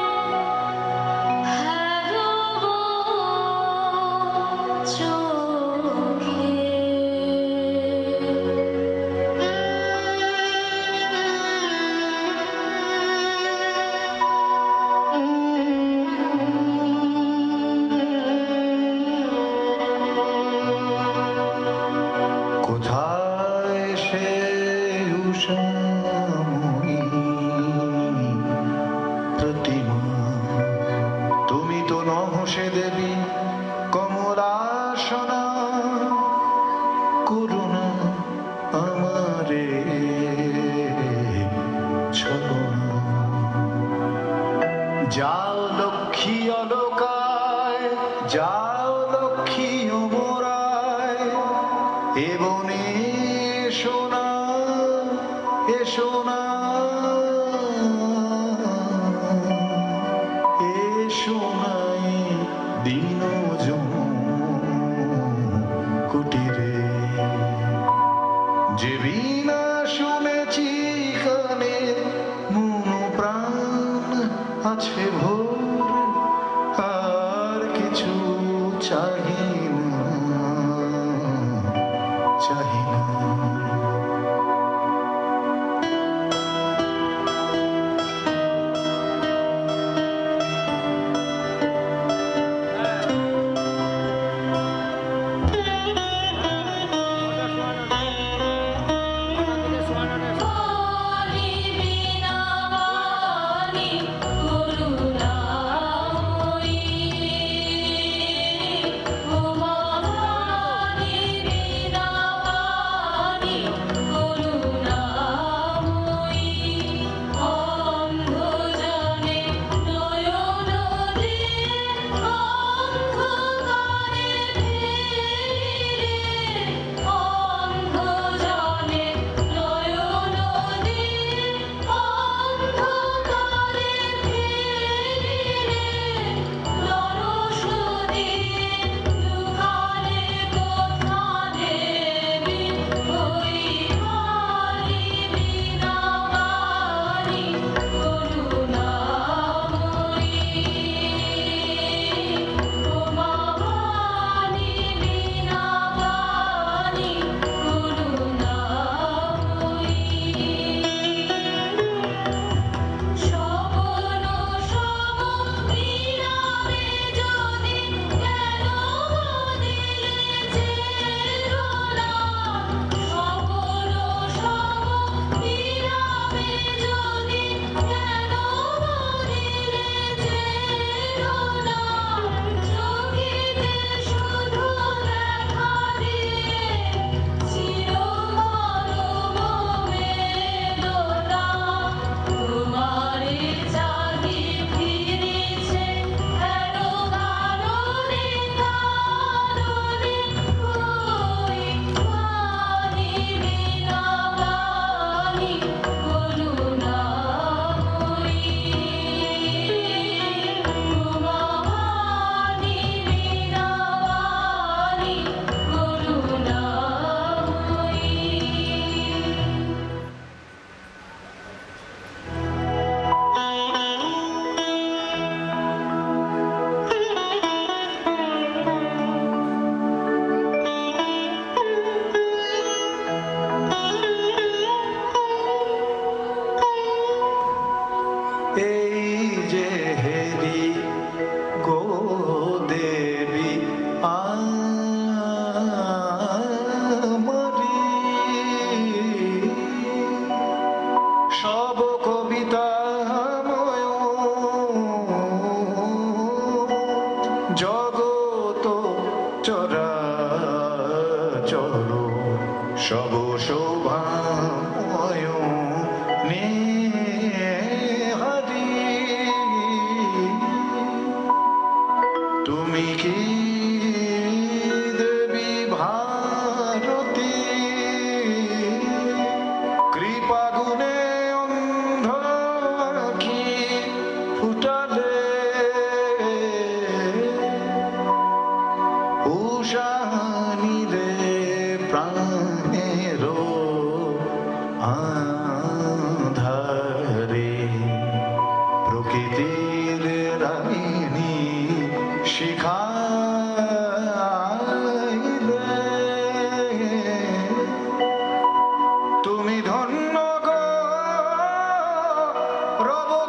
হারব কোথায় সে উষাময়ী প্রতিমা তুমি তো নহ সে দেবী কমলাসনা করুণা আমারে ছলনা যাও লক্ষ্মী অলোকায় যাও লক্ষ্মী অমরায় এবনে সোনা এসো না এসো নাই দিন কুটিরে যে বিনা শুনেছি কানে মন প্রাণ আছে ভোর আর কিছু চাহি না চাহি না পানি বিনা বাণী করুণা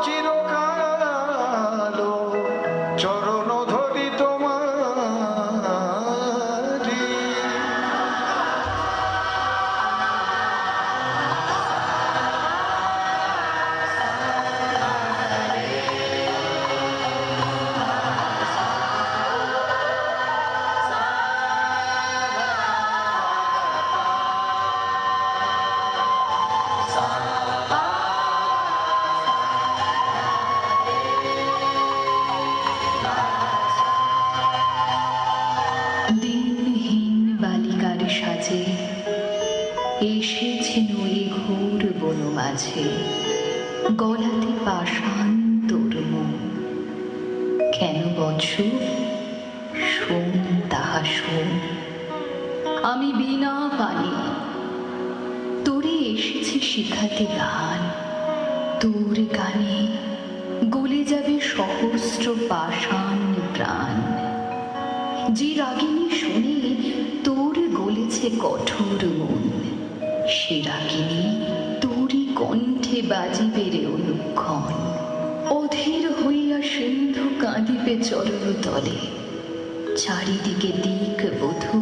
চিরকালো চরণ ধরি তোমারি। দিনহীন বালিকার সাজে এসেছেন ওই ঘোর বন মাঝে, গলাতে পাষাণ তোর মন। কেন বৎস শোন তাহা শোন, আমি বিনা পানি তোরে এসেছি শিখাতে গান। তোর গানে গলে যাবে সহস্র পাষাণ প্রাণ। যে রাগিনী শুনে তোর গলেছে কঠোর মন, সে রাগিনী তোরই কণ্ঠে বাজিবে রে অনুক্ষণ। অধীর হইয়া সিন্ধু কাঁদিবে চরণ তলে, চারিদিকে দিক বধূ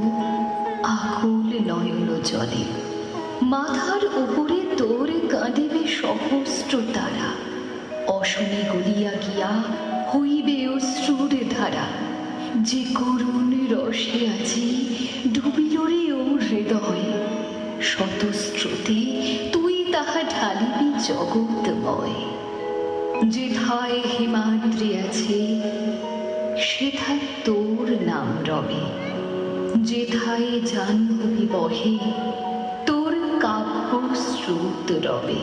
আকুল নয়ন জলে। মাথার উপরে তোর কাঁদিবে সহস্র তারা, অশনে গলিয়া গিয়া হইবে অশ্রুর ধারা। যে করুণ রসে আজি ডুবিল রে ওর হৃদয়, শতস্রোতে তুই তাহা ঢালিবি জগৎময়। যেথায় হিমাদ্রি আছে সেথায় তোর নাম রবে, যেথায় জাহ্নবী বহে তোর কাব্য স্রোত রবে।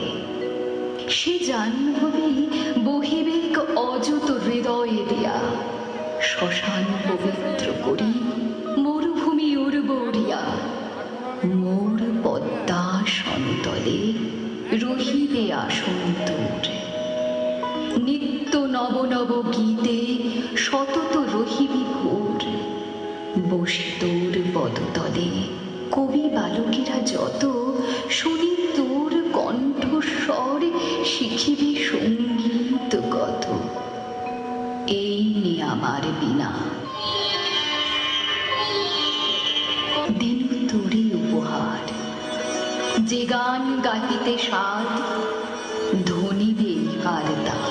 সে জাহ্নবী বহিবে অযত হৃদয়ে দিয়া, শ্মশান পবিত্র করি মরুভূমি উর্বরিয়া। মোর পদ্মাসন তলে রহিবে আসন তোর, নিত্য নব নব গীতে সতত রহিবি ভোর। বসে তোর পদতলে কবি বালকেরা যত, শুনি তোর কণ্ঠস্বর শিখিবি সঙ্গীত কত। এই নে আমার বিনা দিন তোরে উপহার, যে গান গাহিতে সাদ ধনিবে আর তার।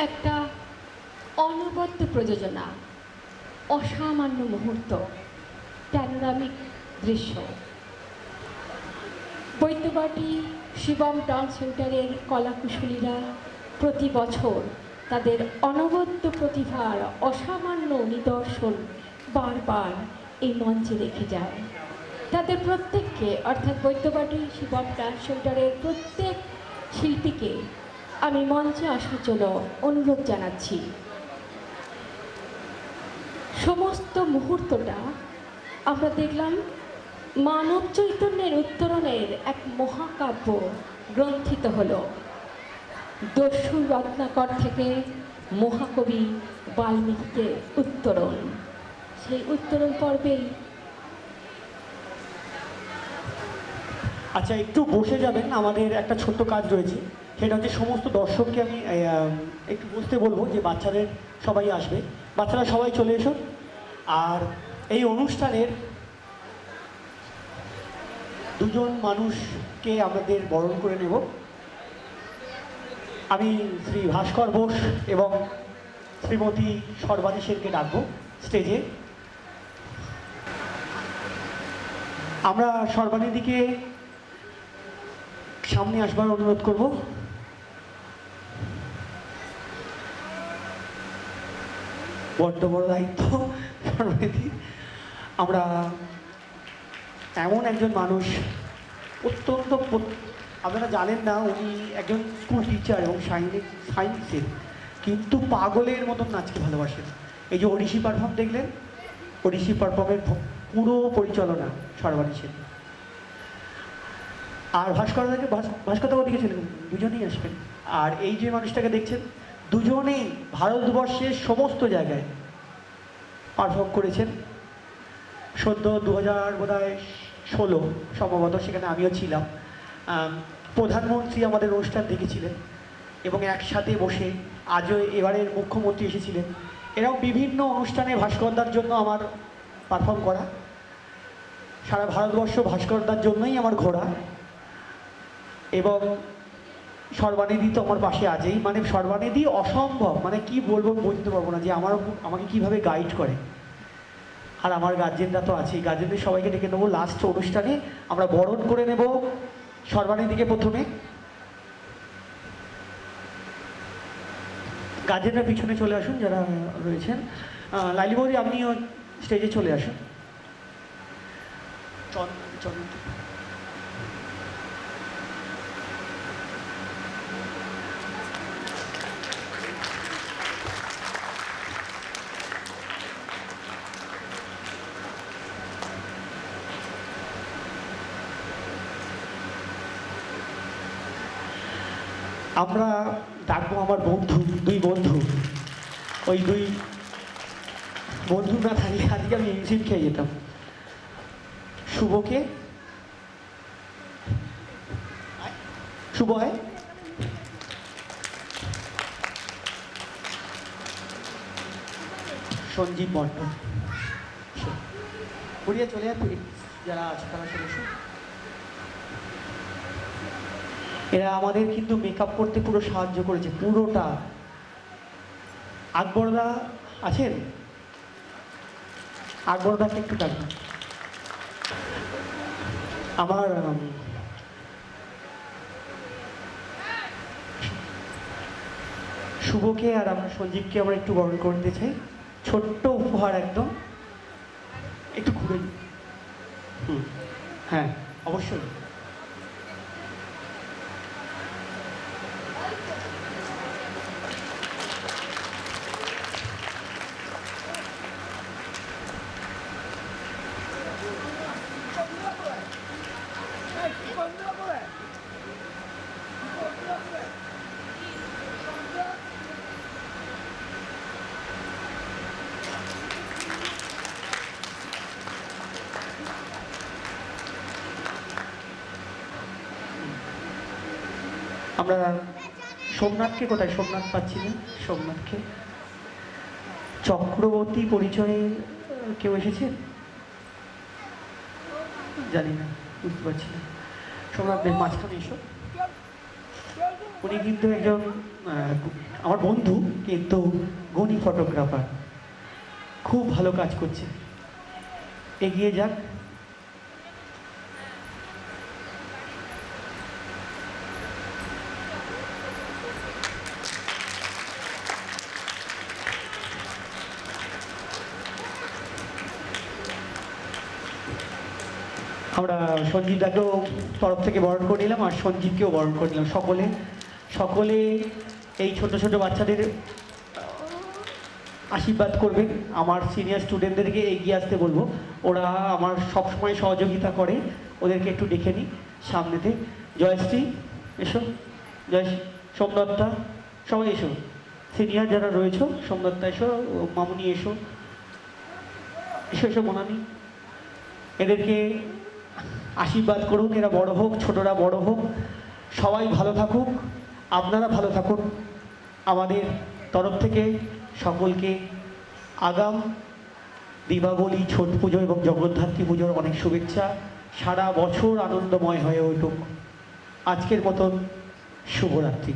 একটা অনবদ্য প্রযোজনা, অসামান্য মুহূর্ত, প্যানোরামিক দৃশ্য। বৈদ্যবাটি শিবম ডান্স সেন্টারের কলাকুশলীরা প্রতি বছর তাদের অনবদ্য প্রতিভার অসামান্য নিদর্শন বারবার এই মঞ্চে রেখে যায়। তাদের প্রত্যেককে, অর্থাৎ বৈদ্যবাটি শিবম ডান্স সেন্টারের প্রত্যেক শিল্পীকে আমি মঞ্চে আসার জন্য অনুরোধ জানাচ্ছি। সমস্ত মুহূর্তটা আমরা দেখলাম মানব চৈতন্যের উত্তরণের এক মহাকাব্য গ্রন্থিত হলো। দস্যু রত্নাকর থেকে মহাকবি বাল্মীকিকে উত্তরণ, সেই উত্তরণ পর্বেই। আচ্ছা, একটু বসে যাবেন, আমাদের একটা ছোট্ট কাজ রয়েছে। সেটা হচ্ছে সমস্ত দর্শককে আমি একটু বসতে বলবো, যে বাচ্চাদের সবাই আসবে, বাচ্চারা সবাই চলে এসো। আর এই অনুষ্ঠানের দুজন মানুষকে আমাদের বরণ করে নেব। আমি শ্রী ভাস্কর বোস এবং শ্রীমতী সর্বাণী সেনকে ডাকবো স্টেজে। আমরা সর্বাণীদিকে সামনে আসবার অনুরোধ করব। বড্ড বড় দায়িত্ব সর্বাণীদি। আমরা এমন একজন মানুষ, অত্যন্ত আপনারা জানেন না, উনি একজন স্কুল টিচার এবং সায়েন্সের, কিন্তু পাগলের মতন নাচকে ভালোবাসেন। এই যে ওড়িশি পারফর্ম দেখলেন, ওড়িশি পারফর্মের পুরো পরিচালনা সর্বাণী সেন। আর ভাস্করদা ওদিকে ছিলেন, দুজনেই আসবেন। আর এই যে মানুষটাকে দেখছেন, দুজনেই ভারতবর্ষের সমস্ত জায়গায় পারফর্ম করেছেন। সদ্য 2016 সম্ভবত, সেখানে আমিও ছিলাম। প্রধানমন্ত্রী আমাদের অনুষ্ঠান দেখেছিলেন এবং একসাথে বসে, আজও এবারের মুখ্যমন্ত্রী এসেছিলেন। এরকম বিভিন্ন অনুষ্ঠানে ভাস্করদার জন্য আমার পারফর্ম করা, সারা ভারতবর্ষ ভাস্করদার জন্যই আমার ঘোরা। এবং সর্বানিধি তো আমার পাশে আছেই, মানে সর্বানিধি অসম্ভব, মানে কি বলবো বুঝতে পারবো না যে আমাকে কিভাবে গাইড করে। আর আমার গার্জেনরা তো আছেই, গার্জেনদের সবাইকে ডেকে নেবো লাস্ট অনুষ্ঠানে। আমরা বরণ করে নেব সর্বানিধিকে প্রথমে। গার্জেনরা পিছনে চলে আসুন যারা রয়েছেন। লাইলি বৌদি আপনিও স্টেজে চলে আসুন। আমরা ডাকবো আমার দুই বন্ধু। ওই দুই বন্ধু না থাকলে আজকে আমি ইনসিড খেয়ে যেতাম। শুভকে, শুভ হয়, সঞ্জীব মণ্ডল, ঘুরিয়ে চলে যাবে যারা আছে তারা চলে। এরা আমাদের কিন্তু মেকআপ করতে পুরো সাহায্য করেছে, পুরোটা। আকবরদা আছেন? আকবরদাকে একটু ডাকবেন। আমার শুভকে আর আমার সঞ্জীবকে আমরা একটু বরণ করতে চাই, ছোট্ট উপহার একদম। একটু ঘুরে, হ্যাঁ অবশ্যই। আমরা সোমনাথকে কোথায়? সোমনাথ পাচ্ছি না, সোমনাথকে। চক্রবর্তী পরিচয়ে কেউ এসেছে? জানি না, বুঝতে পারছি না। সোমনাথের মাঝখানে এসো। উনি কিন্তু একজন আমার বন্ধু, কিন্তু গুণী ফটোগ্রাফার, খুব ভালো কাজ করছে। এগিয়ে যাক। আমরা সঞ্জীব দাকেও তরফ থেকে বরণ করে নিলাম, আর সঞ্জীবকেও বরণ করে নিলাম। সকলে এই ছোট ছোট বাচ্চাদের আশীর্বাদ করবেন। আমার সিনিয়র স্টুডেন্টদেরকে এগিয়ে আসতে বলবো, ওরা আমার সবসময় সহযোগিতা করে। ওদেরকে একটু ডেকে নিই সামনেতে। জয়শ্রী এসো, সোমদত্তা, সবাই এসো। সিনিয়র যারা রয়েছে, সোমদত্তা এসো, মামুনি এসো, এসো মনানি। এদেরকে আশীর্বাদ করুন, এরা বড় হোক, ছোটরা বড় হোক, সবাই ভালো থাকুক, আপনারা ভালো থাকুন। আমাদের তরফ থেকে সকলকে আগাম দীপাবলি, ছট পুজো এবং জগদ্ধাত্রী পুজোর অনেক শুভেচ্ছা। সারা বছর আনন্দময় হয়ে উঠুক। আজকের মতন শুভরাত্রি।